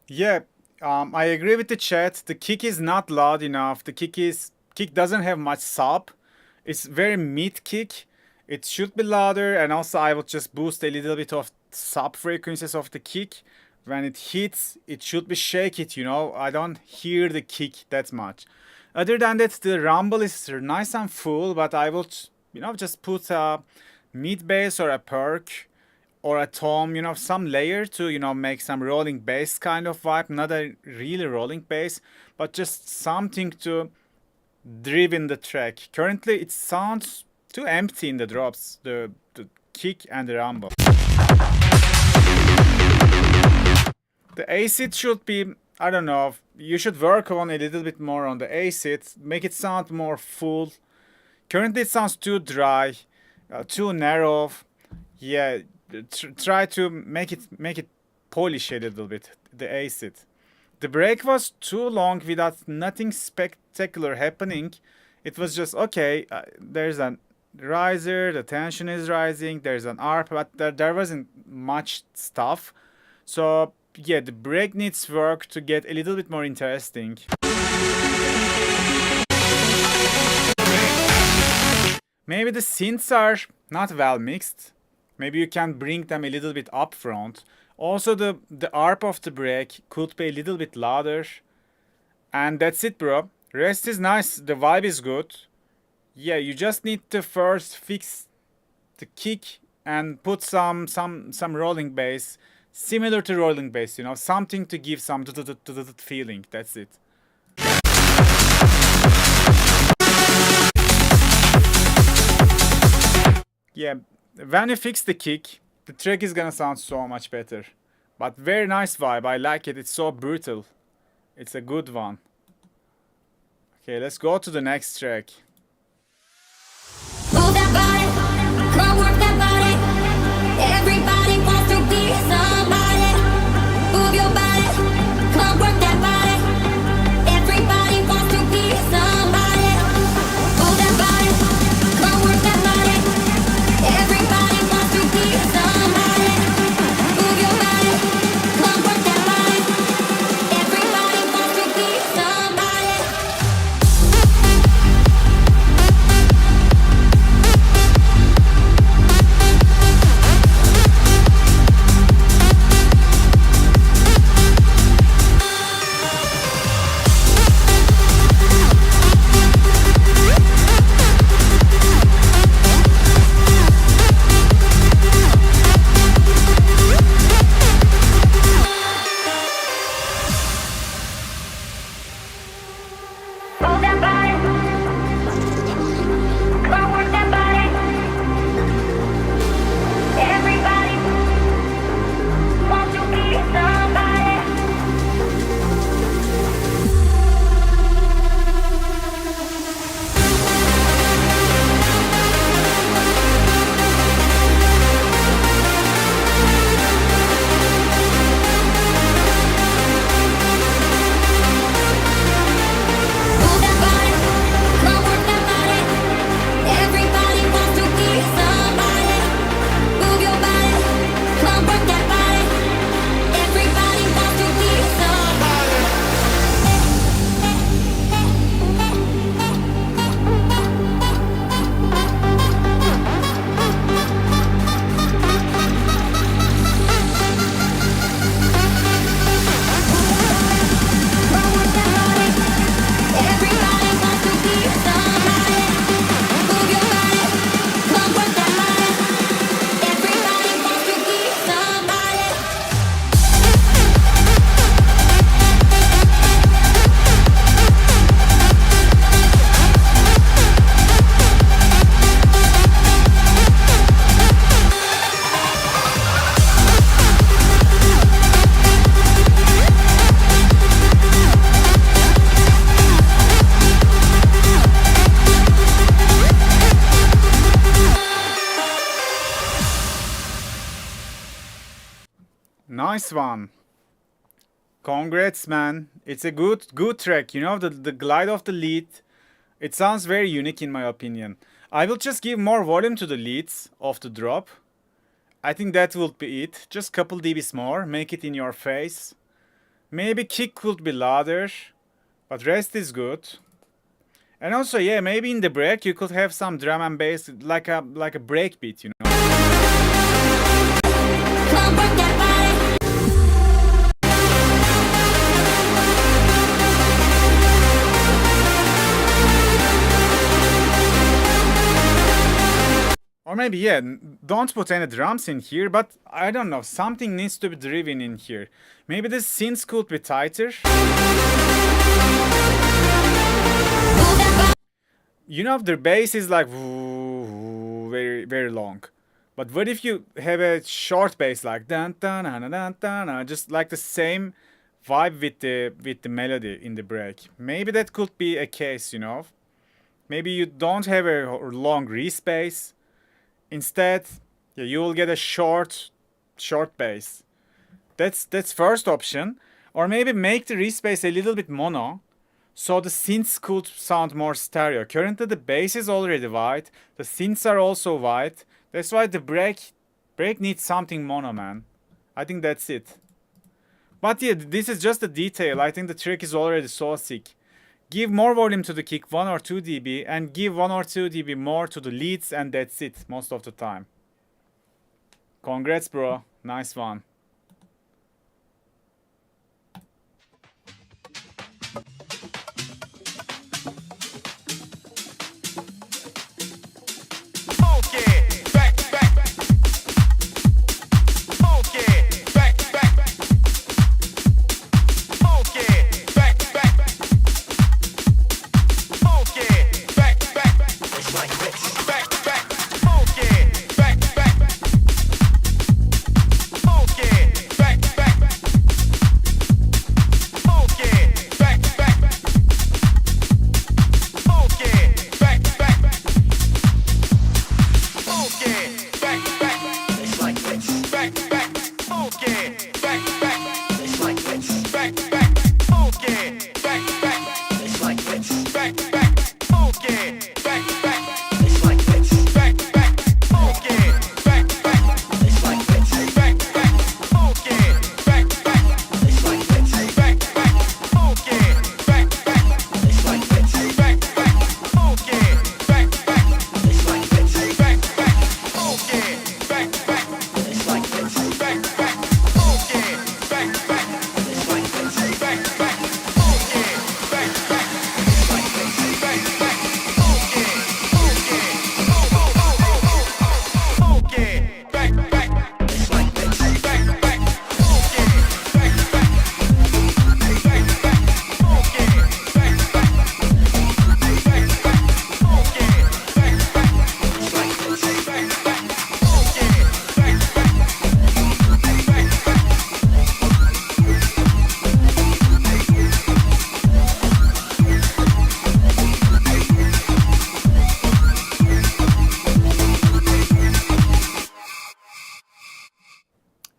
Yeah. I agree with the chat. The kick is not loud enough. The kick doesn't have much sub. It's very mid kick. It should be louder, and also I would just boost a little bit of sub frequencies of the kick. When it hits, it should be shake it, you know. I don't hear the kick that much. Other than that, the rumble is nice and full, but I would, you know, just put a mid bass or a perk or a tom, you know, some layer to, you know, make some rolling bass kind of vibe. Not a really rolling bass, but just something to drive in the track. Currently, it sounds too empty in the drops, the kick and the rumble. The acid should be, I don't know, you should work on a little bit more on the acid, make it sound more full. Currently it sounds too dry, too narrow. Yeah, try to make it polish a little bit, the acid. The break was too long without nothing spectacular happening. It was just, okay, there's a riser, the tension is rising, there's an arp, but there wasn't much stuff. So yeah, the break needs work to get a little bit more interesting. Maybe the synths are not well mixed. Maybe you can bring them a little bit up front. Also the arp of the break could be a little bit louder. And that's it, bro. Rest is nice, the vibe is good. Yeah, you just need to first fix the kick and put some rolling bass. Similar to rolling bass, you know, something to give some feeling. That's it. Yeah, when you fix the kick, the track is gonna sound so much better. But very nice vibe. I like it. It's so brutal. It's a good one. Okay, let's go to the next track. Move that body, come on, work that body. Everybody wants to be somebody. Move your body, come work that body. Everybody wants to be somebody. Move that body, come work that body. Everybody wants to be somebody. Move your body, come work that body. Everybody wants to be somebody. Move that body, come work that body. Everybody wants to be somebody. Move that body, come work that body. Everybody wants to be somebody. Move your body, come work that body. Everybody wants to be somebody. Come work that body. Everybody wants to be somebody. Move your body, come work that body. Everybody wants to be somebody. Nice one. Congrats, man. It's a good track. You know, the glide of the lead. It sounds very unique in my opinion. I will just give more volume to the leads of the drop. I think that will be it. Just couple dBs more. Make it in your face. Maybe kick could be louder, but rest is good. And also, yeah, maybe in the break you could have some drum and bass, like a break beat, you know. Or maybe, yeah, don't put any drums in here, but I don't know, something needs to be driven in here. Maybe the synths could be tighter. You know, the bass is like very, very long. But what if you have a short bass like dun dun dun dun dun, just like the same vibe with the melody in the break? Maybe that could be a case, you know. Maybe you don't have a long re-space. Instead, yeah, you will get a short bass. That's first option. Or maybe make the re-space a little bit mono, so the synths could sound more stereo. Currently the bass is already wide, the synths are also wide. That's why the break needs something mono, man. I think that's it. But yeah, this is just a detail. I think the trick is already so sick. Give more volume to the kick, 1 or 2 dB, and give 1 or 2 dB more to the leads, and that's it most of the time. Congrats, bro. Nice one.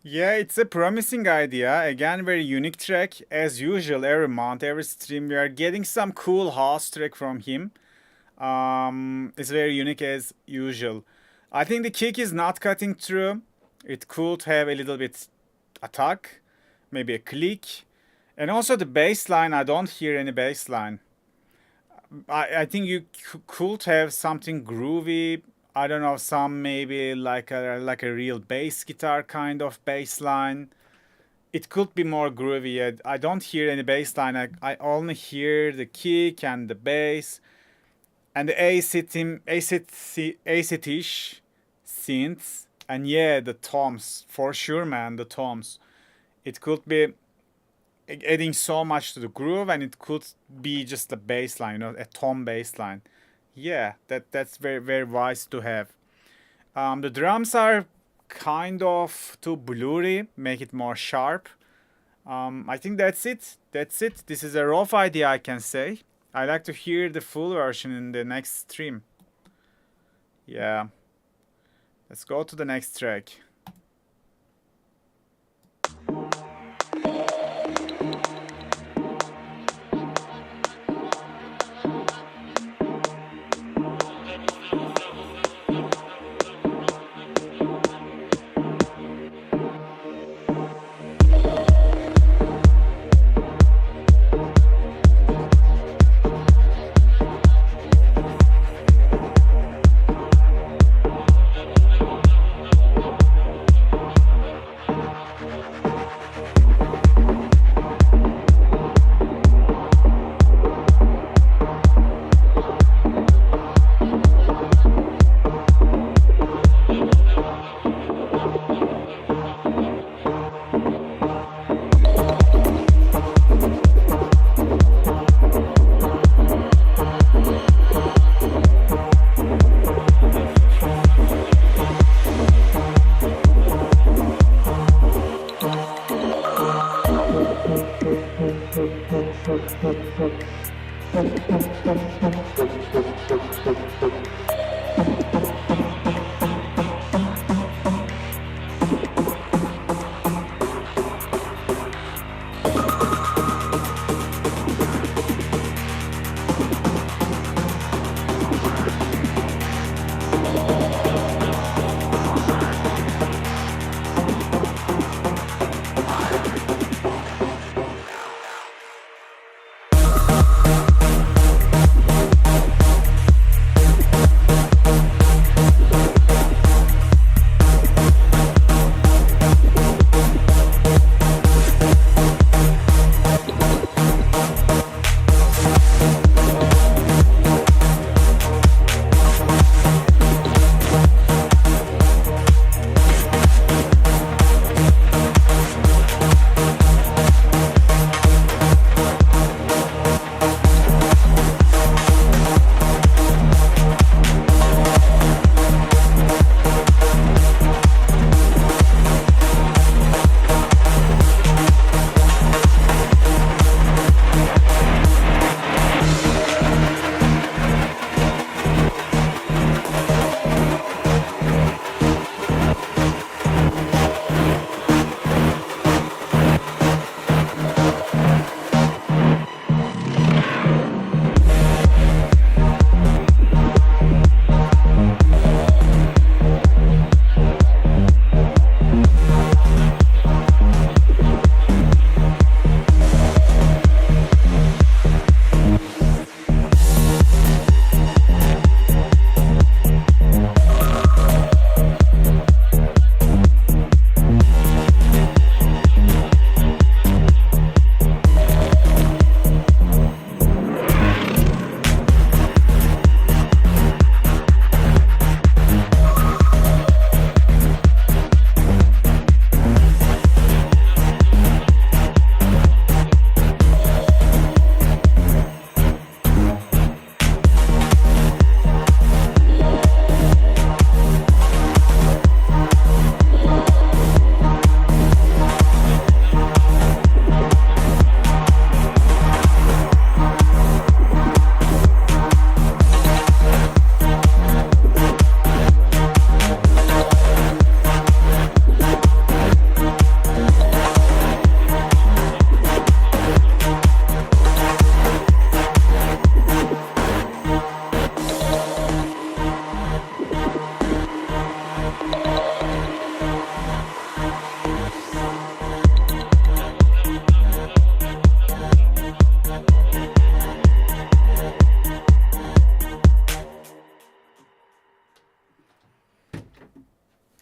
Yeah, it's a promising idea. Again, very unique track. As usual, every month, every stream, we are getting some cool house track from him. It's very unique as usual. I think the kick is not cutting through. It could have a little bit attack, maybe a click. And also the bass line, I don't hear any bass line. I think you could have something groovy. I don't know, some maybe like a real bass guitar kind of bass line. It could be more groovy. I don't hear any bass line. I only hear the kick and the bass and the acid-ish synths. And yeah, the toms, for sure, man, the toms. It could be adding so much to the groove, and it could be just a bass line, you know, a tom bass line. Yeah, that's very, very wise to have. The drums are kind of too blurry, make it more sharp. I think that's it. That's it. This is a rough idea, I can say. I like to hear the full version in the next stream. Yeah. Let's go to the next track.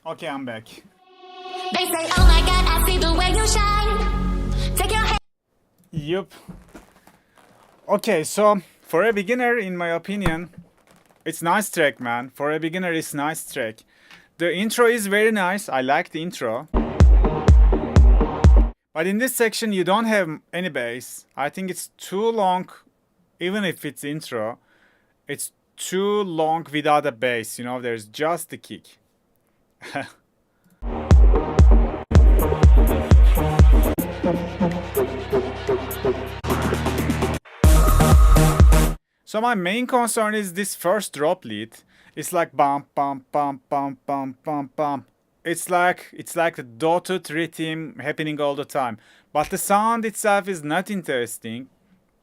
Okay, I'm back. They say, oh my God, I see the way you shine. Take your hand. Yup. Okay, so for a beginner, in my opinion, it's nice track, man. For a beginner, it's nice track. The intro is very nice. I like the intro. But in this section, you don't have any bass. I think it's too long, even if it's intro. It's too long without a bass, you know, there's just the kick. So my main concern is this first drop lead. It's like bump, bump, bump, bump, bump, bump, bump. It's like the dotted rhythm happening all the time. But the sound itself is not interesting.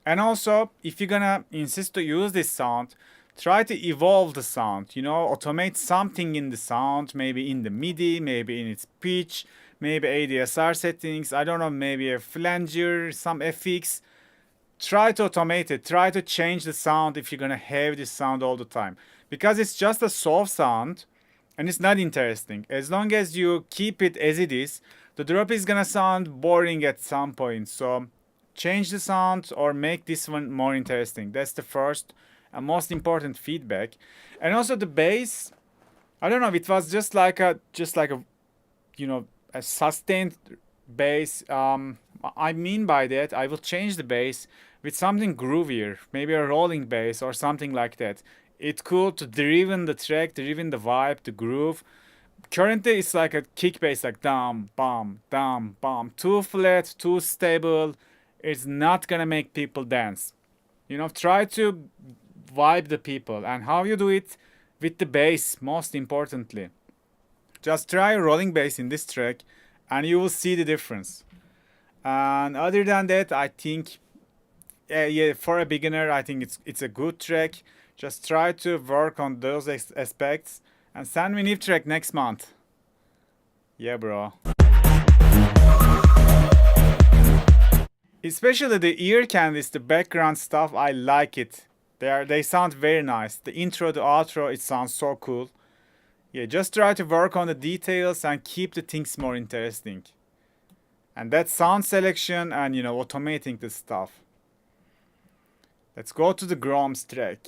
And also, if you're gonna insist to use this sound, try to evolve the sound, you know, automate something in the sound, maybe in the MIDI, maybe in its pitch, maybe ADSR settings, I don't know, maybe a flanger, some FX. Try to automate it, try to change the sound if you're gonna have this sound all the time. Because it's just a soft sound and it's not interesting. As long as you keep it as it is, the drop is gonna sound boring at some point. So change the sound or make this one more interesting. That's the first and most important feedback. And also the bass, I don't know, it was just like a you know, a sustained bass. I mean by that, I will change the bass with something groovier, maybe a rolling bass or something like that. It's cool to driven the track, driven the vibe, the groove. Currently it's like a kick bass, like dum bum, too flat, too stable. it's not gonna make people dance. You know, try to vibe the people, and how you do it with the bass, most importantly. Just try rolling bass in this track, and you will see the difference. And other than that, I think, yeah, for a beginner, I think it's a good track. Just try to work on those aspects, and send me new track next month. Yeah, bro. Especially the ear candies, the background stuff, I like it. They sound very nice. The intro, the outro, it sounds so cool. Yeah, just try to work on the details and keep the things more interesting. And that sound selection and, you know, automating the stuff. Let's go to the Grom's track.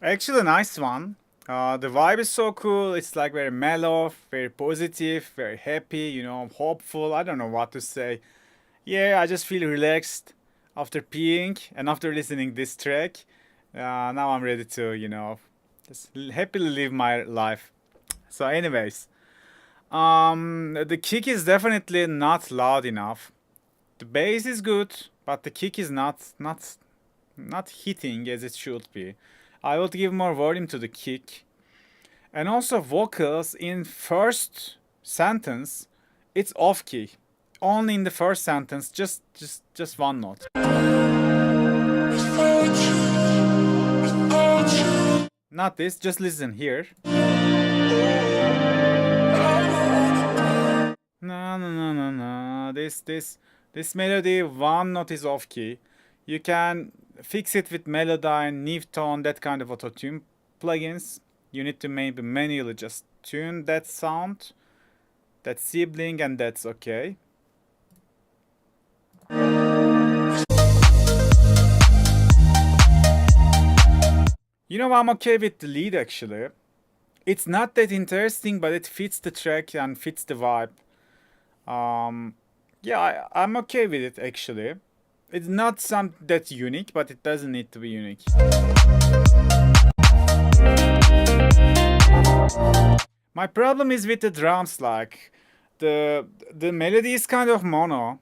Actually, a nice one. The vibe is so cool. It's like very mellow, very positive, very happy, you know, hopeful. I don't know what to say. Yeah, I just feel relaxed after peeing and after listening this track. Now I'm ready to, you know, just happily live my life. So, anyways, the kick is definitely not loud enough. The bass is good, but the kick is not hitting as it should be. I would give more volume to the kick. And also vocals in first sentence, it's off key. Only in the first sentence, just one note. Not this, just listen here. No. This melody, one note is off key. You can fix it with Melodyne, Neve-Tone, that kind of auto-tune plugins. You need to maybe manually just tune that sound, that sibling, and that's okay. You know, I'm okay with the lead actually. It's not that interesting, but it fits the track and fits the vibe. Yeah, I'm okay with it actually. It's not something that's unique, but it doesn't need to be unique. My problem is with the drums, like the melody is kind of mono,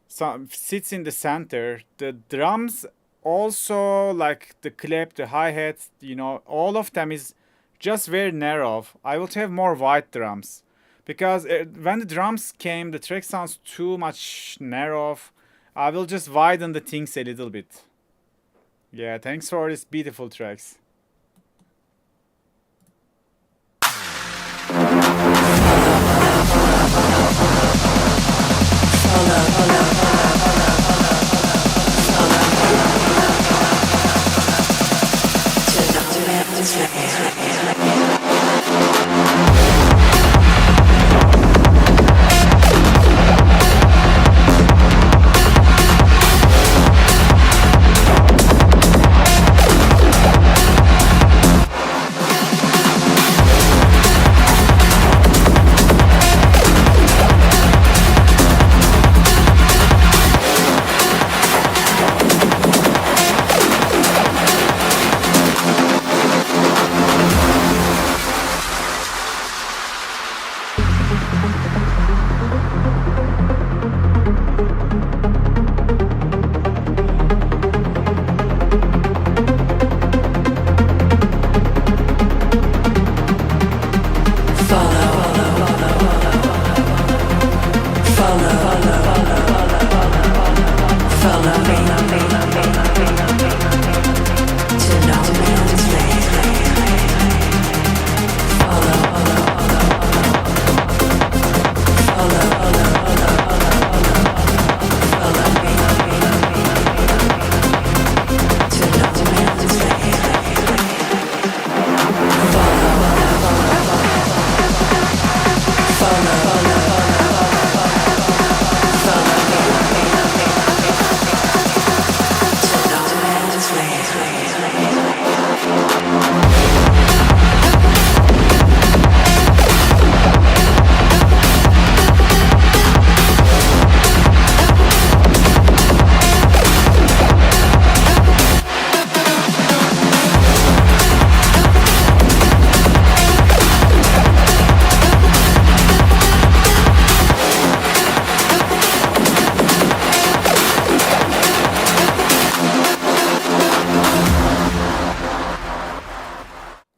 so sits in the center. The drums also, like the clap, the hi-hats, you know, all of them is just very narrow. I would have more wide drums, because when the drums came, the track sounds too much narrow. I will just widen the things a little bit. Yeah, thanks for these beautiful tracks.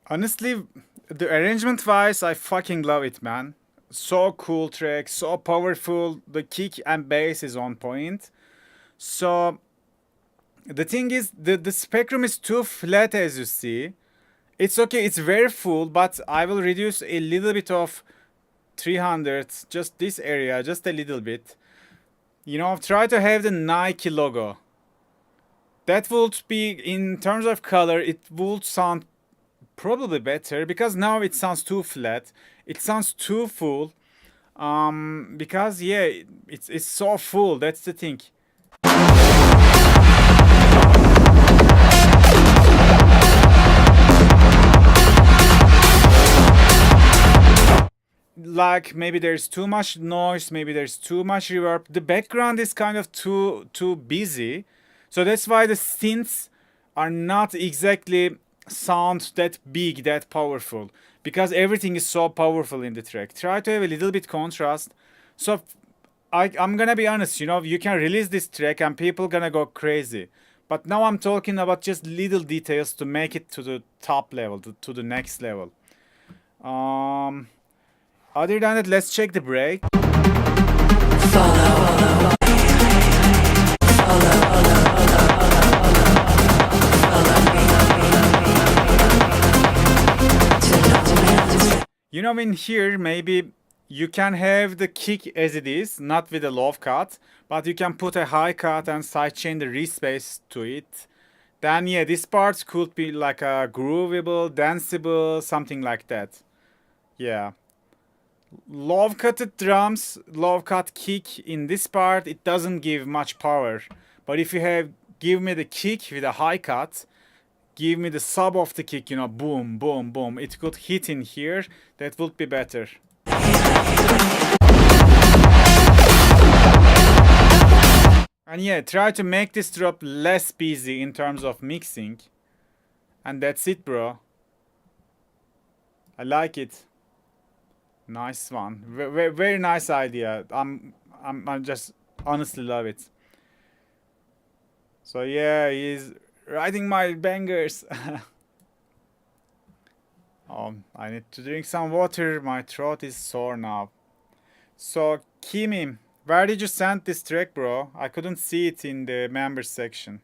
Honestly, the arrangement wise, I fucking love it, man. So cool track, so powerful. The kick and bass is on point. So the thing is, the spectrum is too flat, as you see. It's okay, it's very full, but I will reduce a little bit of 300, just this area, just a little bit. You know, try to have the Nike logo. That would be, in terms of color, it would sound probably better, because now it sounds too flat. It sounds too full. Because yeah, it's so full. That's the thing. Like maybe there's too much noise, maybe there's too much reverb. The background is kind of too busy, so that's why the synths are not exactly sound that big, that powerful, because everything is so powerful in the track. Try to have a little bit contrast. So I'm gonna be honest, you know, you can release this track and people gonna go crazy. But now I'm talking about just little details to make it to the top level, to the next level. Other than that, let's check the break. You know, in here, maybe you can have the kick as it is, not with a low cut, but you can put a high cut and sidechain the respace to it. Then, yeah, this part could be like a groovable, danceable, something like that. Yeah. Low cutted drums, low cut kick in this part, it doesn't give much power. But if you have, give me the kick with a high cut, give me the sub of the kick, you know, boom, boom, boom. It could hit in here. That would be better. And yeah, try to make this drop less busy in terms of mixing. And that's it, bro. I like it. Nice one. Very, very nice idea. I just honestly love it. So yeah, he's writing my bangers. I need to drink some water. My throat is sore now. So Kimi, where did you send this track, bro? I couldn't see it in the members section.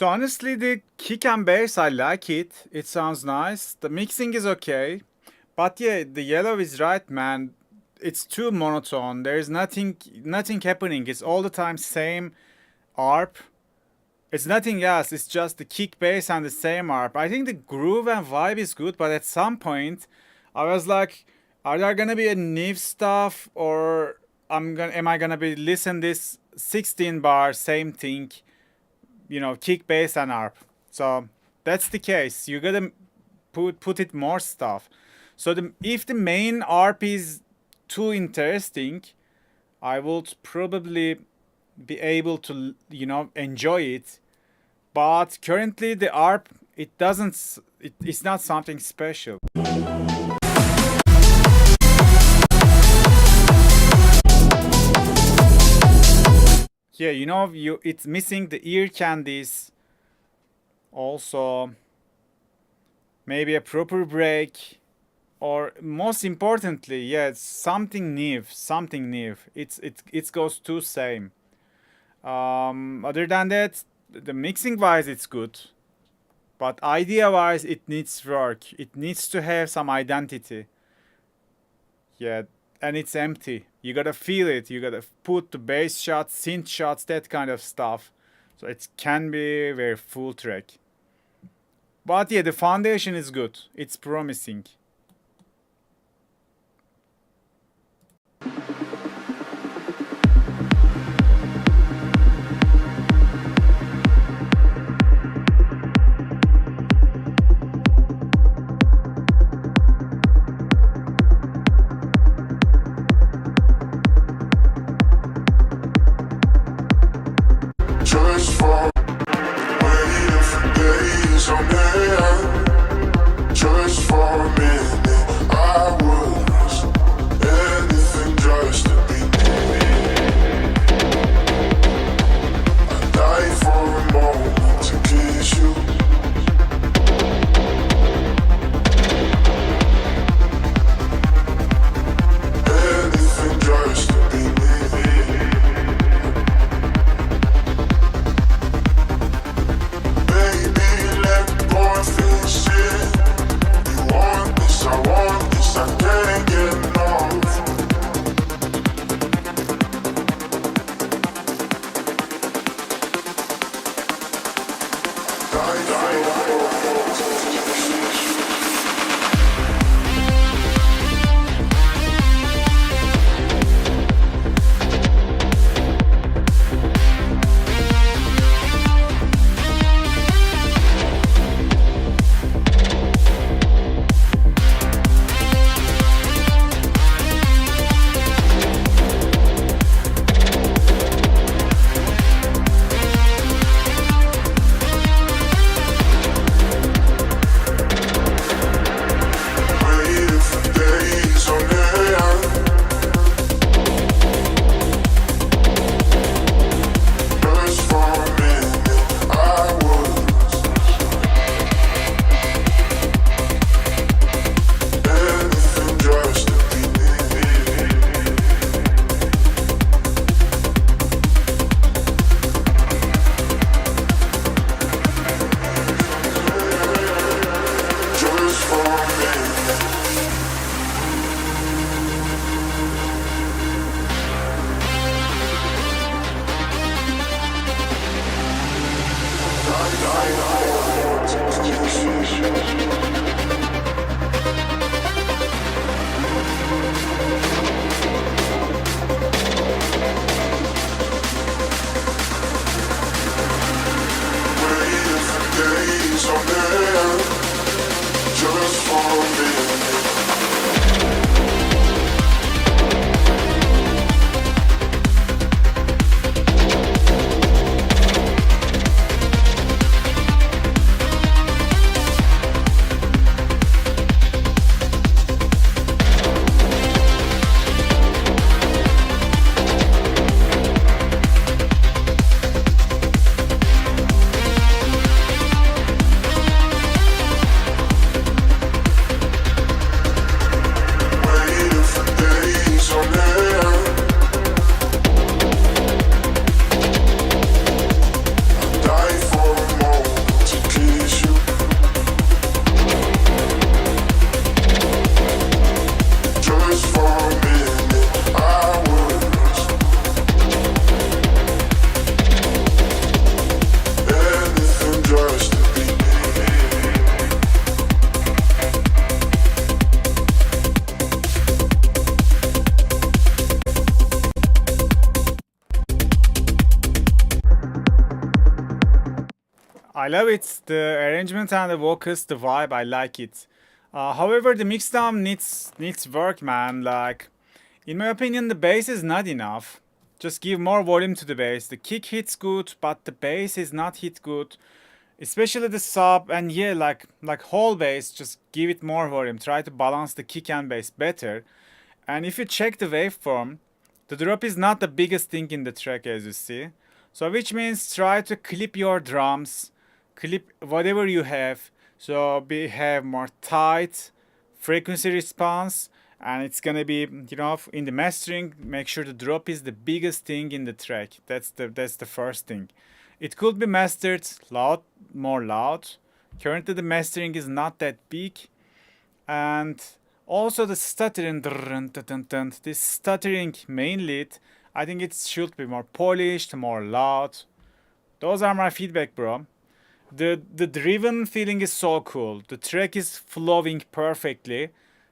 So honestly, the kick and bass, I like it. It sounds nice. The mixing is okay. But yeah, the yellow is right, man. It's too monotone. There is nothing happening. It's all the time same arp. It's nothing else. It's just the kick bass and the same arp. I think the groove and vibe is good, but at some point, I was like, are there gonna be a new stuff, or am I gonna be listen this 16 bar same thing, kick bass and arp. So that's the case. You gotta put it more stuff. So if the main arp is too interesting, I would probably be able to enjoy it. But currently the arp, it's not something special. Yeah, it's missing the ear candies. Also, maybe a proper break, or most importantly, yeah, it's something new, something new. It goes too same. Other than that, the mixing wise, it's good, but idea wise, it needs work. It needs to have some identity. Yeah, and it's empty. You gotta feel it. You gotta put the bass shots, synth shots, that kind of stuff. So it can be very full track. But yeah, the foundation is good. It's promising. Just for waiting for days on end. Just for a minute, I would risk anything just to be near. I'd die for a moment to kiss you. Anything just to be near. I love it. The arrangement and the vocals, the vibe, I like it. However, the mixdown needs work, man. Like, in my opinion, the bass is not enough. Just give more volume to the bass. The kick hits good, but the bass is not hit good. Especially the sub, and yeah, like whole bass, just give it more volume. Try to balance the kick and bass better. And if you check the waveform, the drop is not the biggest thing in the track, as you see. So which means try to clip your drums, clip whatever you have. So have more tight frequency response, and it's gonna be, you know, in the mastering, make sure the drop is the biggest thing in the track. That's the first thing. It could be mastered loud, more loud. Currently the mastering is not that big, and also the stuttering, this stuttering main lead, I think it should be more polished, more loud. Those are my feedback, bro. The driven feeling is so cool. The track is flowing perfectly.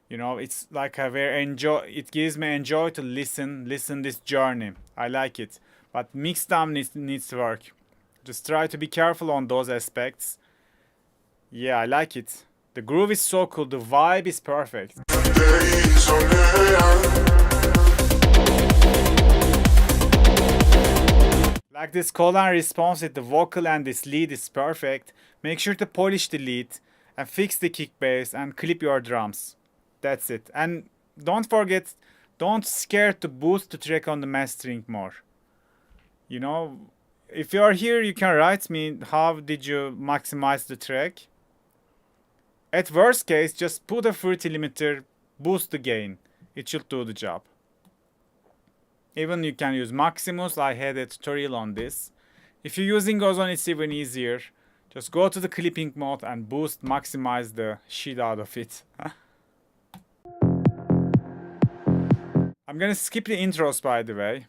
You know, it's like a very enjoy. It gives me enjoy to listen this journey. I like it, but mixdown needs work. Just try to be careful on those aspects. Yeah, I like it. The groove is so cool. The vibe is perfect. Like this call and response with the vocal and this lead is perfect. Make sure to polish the lead and fix the kick bass and clip your drums. That's it. And don't forget, don't scare to boost the track on the mastering more. You know, if you are here, you can write me how did you maximize the track. At worst case, just put a fruity limiter, boost the gain. It should do the job. Even you can use Maximus. I had a tutorial on this. If you're using Ozone, it's even easier. Just go to the clipping mode and boost, maximize the shit out of it. I'm gonna skip the intros, by the way.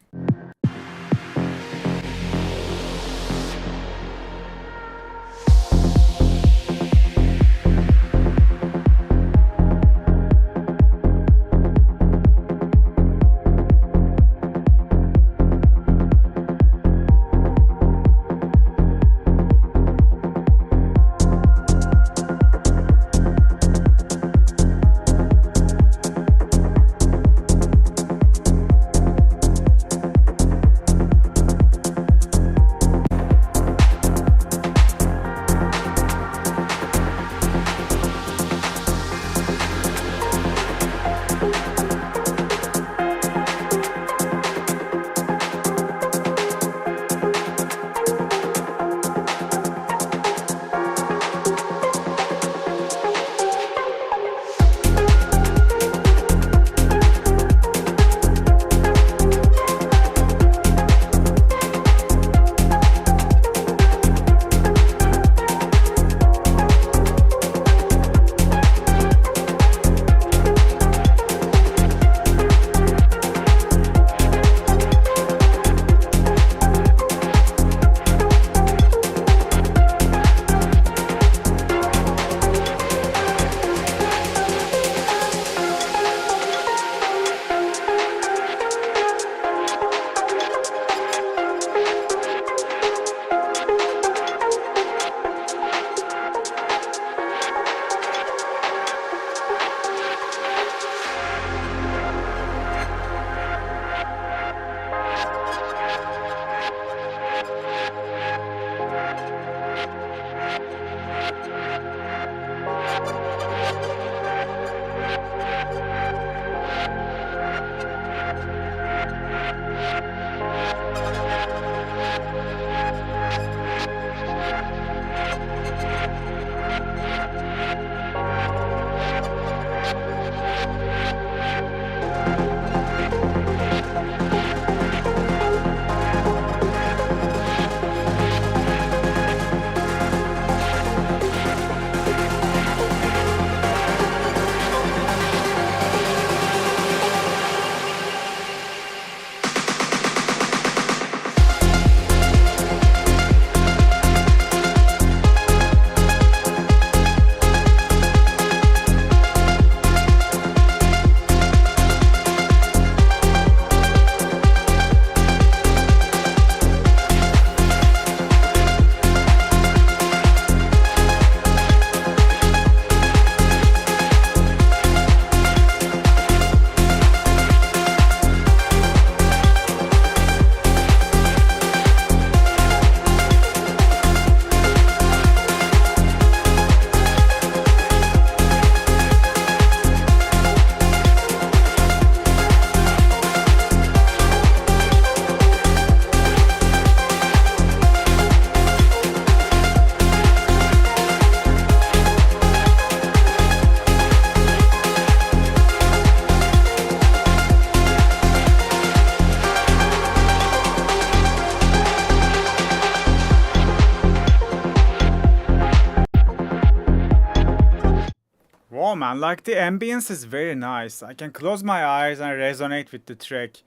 man. Like the ambience is very nice. I can close my eyes and resonate with the track.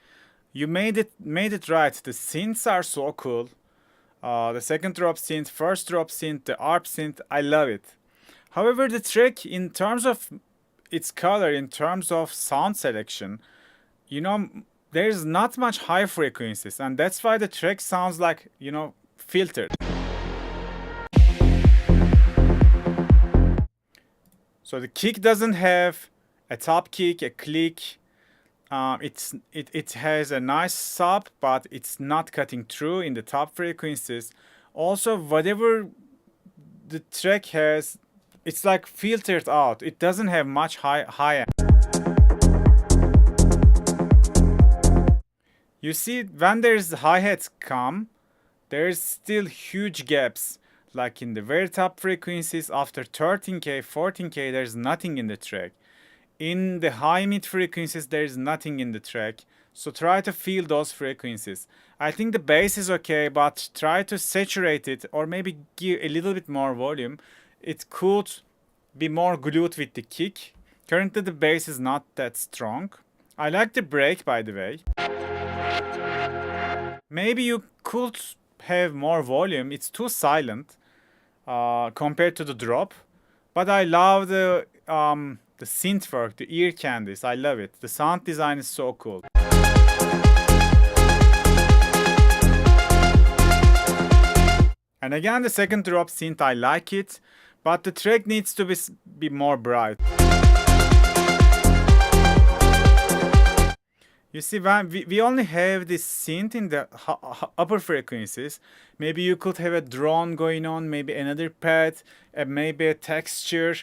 You made it right. The synths are so cool. The second drop synth, first drop synth, the ARP synth, I love it. However, the track, in terms of its color, in terms of sound selection, you know, there's not much high frequencies, and that's why the track sounds like, you know, filtered. So the kick doesn't have a top kick, a click. It has a nice sub, but it's not cutting through in the top frequencies. Also, whatever the track has, it's like filtered out. It doesn't have much high end. You see, when there's hi-hats come, there's still huge gaps. Like in the very top frequencies, after 13K, 14K, there's nothing in the track. In the high mid frequencies, there's nothing in the track. So try to feel those frequencies. I think the bass is okay, but try to saturate it or maybe give a little bit more volume. It could be more glued with the kick. Currently the bass is not that strong. I like the break, by the way. Maybe you could have more volume. It's too silent compared to the drop. But I love the synth work, the ear candies. I love it. The sound design is so cool. And again, the second drop synth, I like it, but the track needs to be more bright. You see, when we only have this synth in the upper frequencies. Maybe you could have a drone going on, maybe another pad, maybe a texture.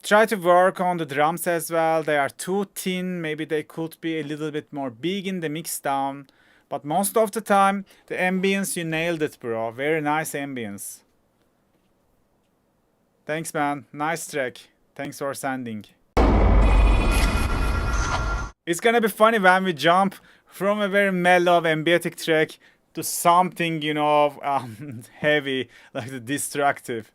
Try to work on the drums as well. They are too thin. Maybe they could be a little bit more big in the mix down. But most of the time, the ambience, you nailed it, bro. Very nice ambience. Thanks, man. Nice track. Thanks for sending. It's gonna be funny when we jump from a very mellow, ambient track to something, you know, heavy, like the destructive.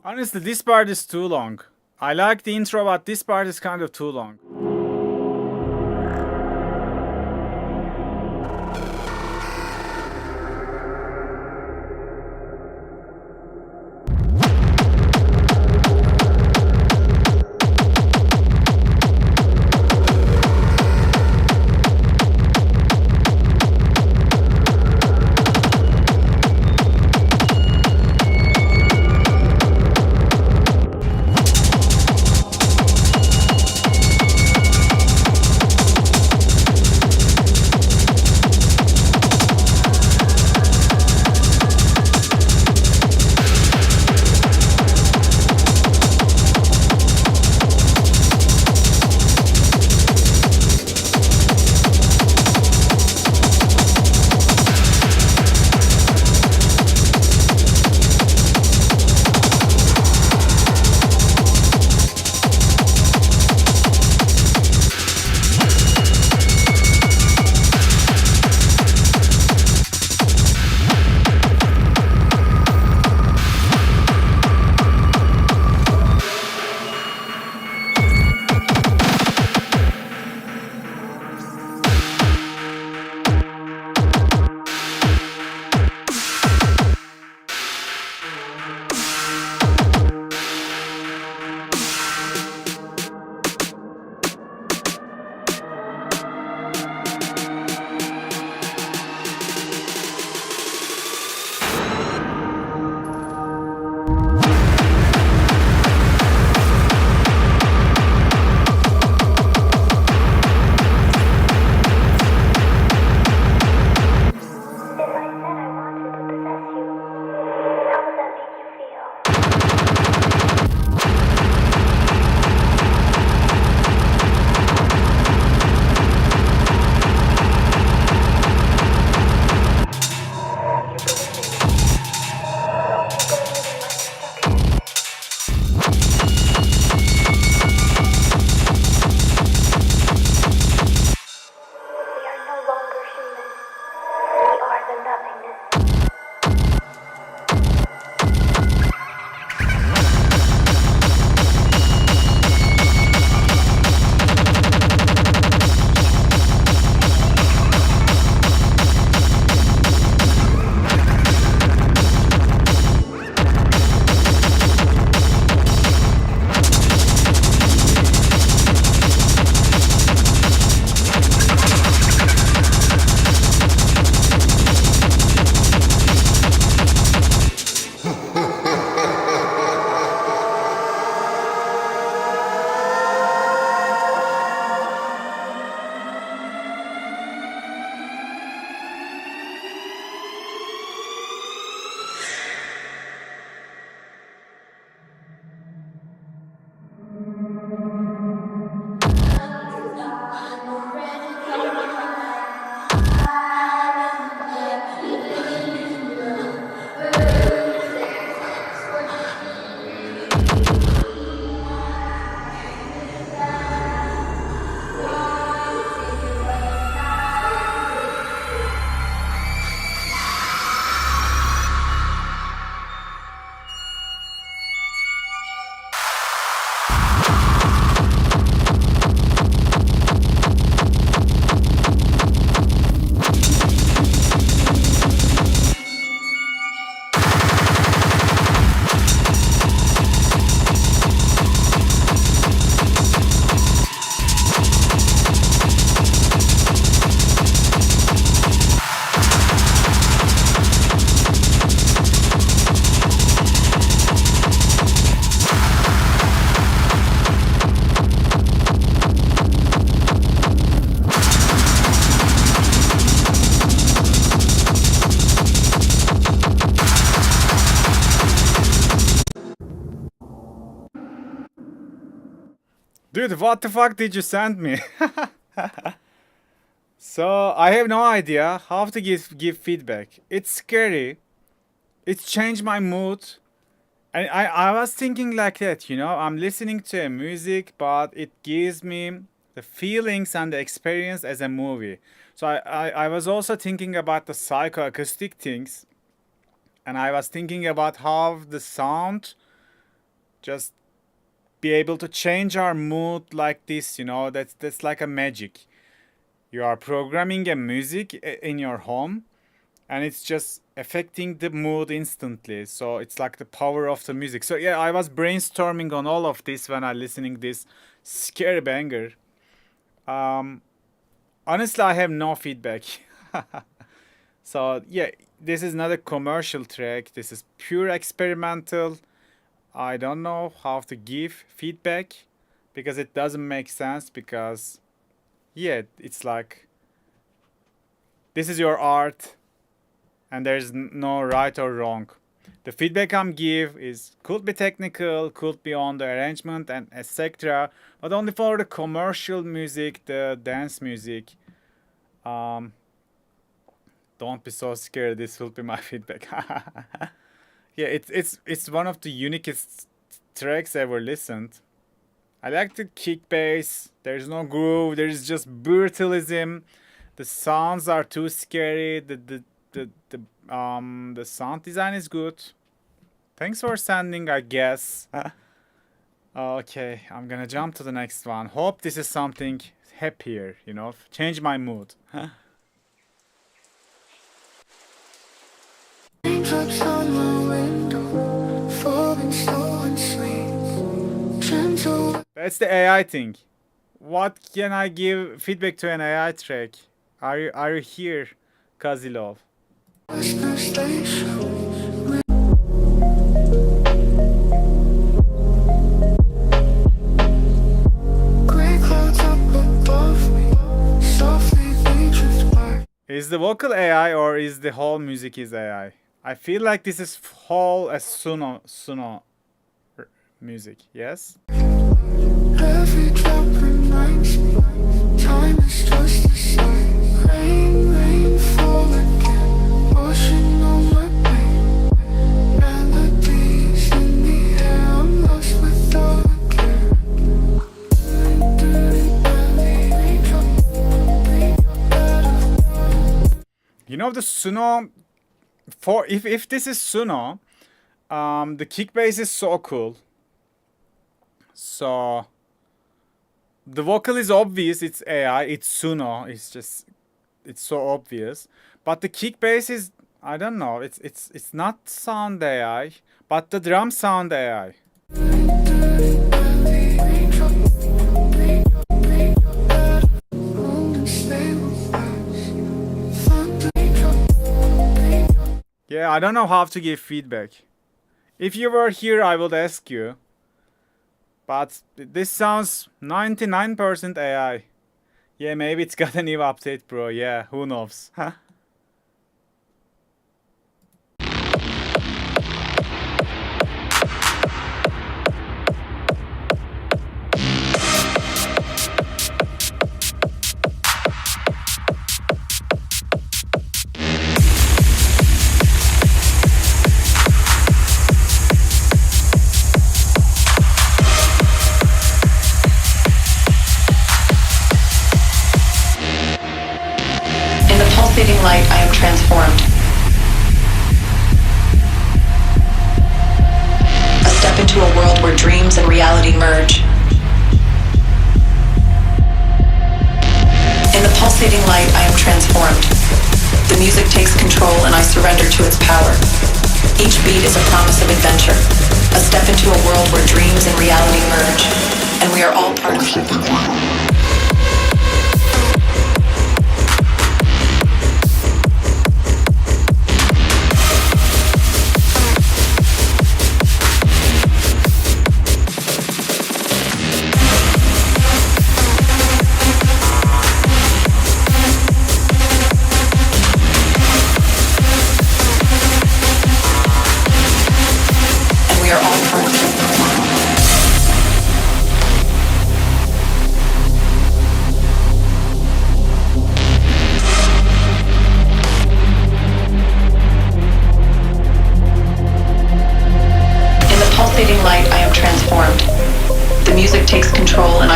Honestly, this part is too long. I like the intro, but this part is kind of too long. Dude, what the fuck did you send me? So I have no idea how to give feedback. It's scary. It's changed my mood. And I was thinking like that, you know, I'm listening to a music, but it gives me the feelings and the experience as a movie. So I was also thinking about the psychoacoustic things, and I was thinking about how the sound just be able to change our mood like this, you know, that's like a magic. You are programming a music in your home, and it's just affecting the mood instantly. So it's like the power of the music. So yeah, I was brainstorming on all of this when I listening this scary banger. Honestly, I have no feedback. So yeah, this is not a commercial track. This is pure experimental. I don't know how to give feedback because it doesn't make sense, because yeah, it's like this is your art and there's no right or wrong. The feedback I'm give is could be technical, could be on the arrangement and etc. But only for the commercial music, the dance music. Don't be so scared. This will be my feedback. Yeah, it's one of the uniquest tracks ever listened. I like the kick bass. There's no groove. There's just brutalism. The sounds are too scary. The sound design is good. Thanks for sending, I guess. Okay, I'm gonna jump to the next one. Hope this is something happier, you know, change my mood. Raindrops on my window, falling slow and sweet. Gentle That's the AI thing. What can I give feedback to an AI track? Are you here, Kazilov? whisper station. Gray clouds up above me, softly they drift by. Is the vocal AI or is the whole music is AI? I feel like this is whole as Suno music. Yes. Every drop reminds me, time is just a sign. Rain, rain, fall again, washing on my pain. Melodies in the air, I'm lost without a care. You know the Suno, for if this is Suno, the kick bass is so cool. So the vocal is obvious, it's AI, it's Suno, it's so obvious. But the kick bass is, I don't know, it's not sound AI, but the drum sound AI. Yeah, I don't know how to give feedback. If you were here, I would ask you. But this sounds 99% AI. Yeah, maybe it's got a new update, bro. Yeah, who knows? Huh? pulsating light, I am transformed. A step into a world where dreams and reality merge. In the pulsating light, I am transformed. The music takes control and I surrender to its power. Each beat is a promise of adventure. A step into a world where dreams and reality merge. And we are all part of something more.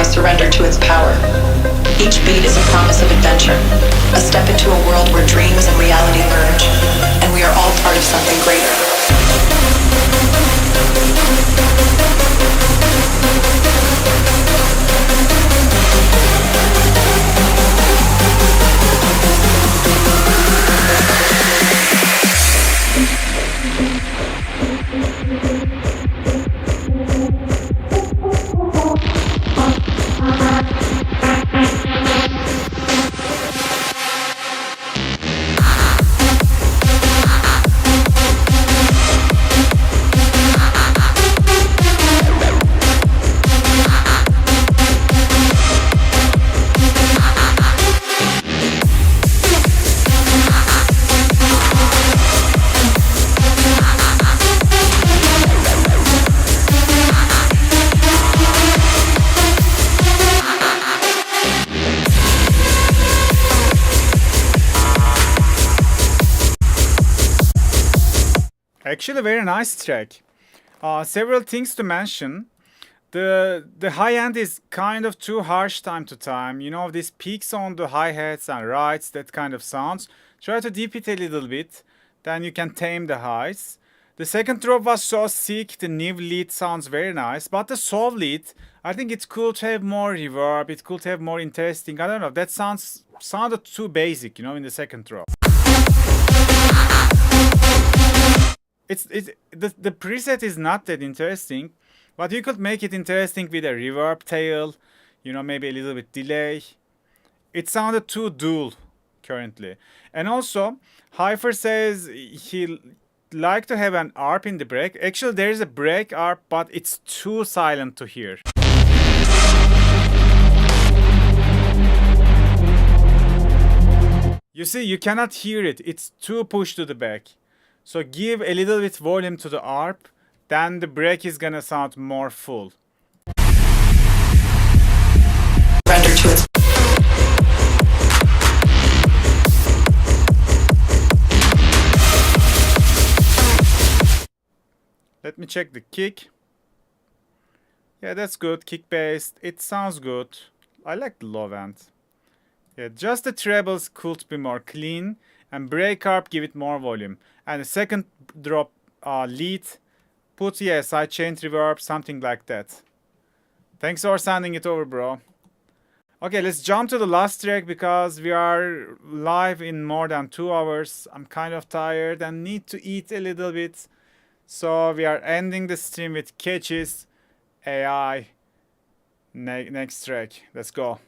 I surrender to its power. Each beat is a promise of adventure, a step into a world where dreams and reality merge, and we are all part of something greater. Actually, very nice track. Several things to mention. The high end is kind of too harsh time to time. You know, these peaks on the hi-hats and rides, that kind of sounds. Try to deep it a little bit, then you can tame the highs. The second drop was so sick, the new lead sounds very nice, but the soul lead, I think it could have more reverb, it could have more interesting, I don't know, that sounded too basic, you know, in the second drop. The preset is not that interesting, but you could make it interesting with a reverb tail, you know, maybe a little bit delay. It sounded too dull currently. And also, Hyper says he like to have an ARP in the break. Actually, there is a break ARP, but it's too silent to hear. You see, you cannot hear it. It's too pushed to the back. So give a little bit volume to the ARP, then the break is gonna sound more full. Surrender to its Let me check the kick. Yeah, that's good. Kick based. It sounds good. I like the low end. Yeah, just the trebles could be more clean, and break ARP give it more volume. And the second drop lead, put sidechain reverb, something like that. Thanks for sending it over, bro. Okay, let's jump to the last track because we are live in more than 2 hours. I'm kind of tired and need to eat a little bit. So we are ending the stream with Catches AI. Next track. Let's go.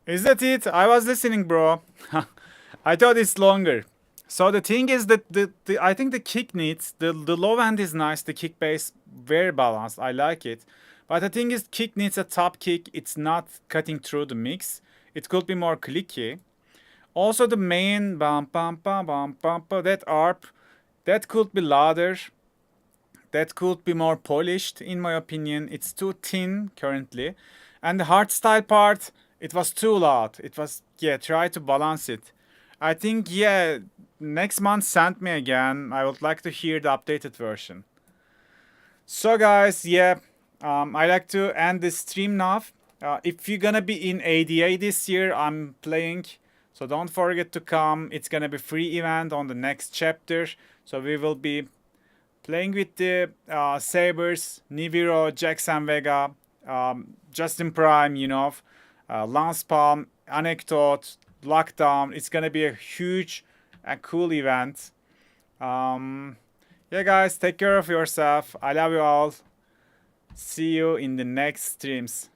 Is that it? I was listening, bro. I thought it's longer. So the thing is that I think the kick needs the low end is nice. The kick bass very balanced. I like it. But the thing is, kick needs a top kick. It's not cutting through the mix. It could be more clicky. Also the main bum bum bum bum bum bum, that ARP, that could be louder. That could be more polished, in my opinion. It's too thin currently. And the hardstyle part, it was too loud. It was, yeah, try to balance it. I think, yeah, next month send me again. I would like to hear the updated version. So guys, yeah, I like to end this stream now. If you're gonna be in ADA this year, I'm playing. So don't forget to come. It's gonna be free event on the next chapter. So we will be playing with the Sabers, Niviro, Jackson Vega, Justin Prime, you know, Lance Palm, Anecdote, Lockdown. It's gonna be a huge and cool event. Yeah, guys, take care of yourself. I love you all. See you in the next streams.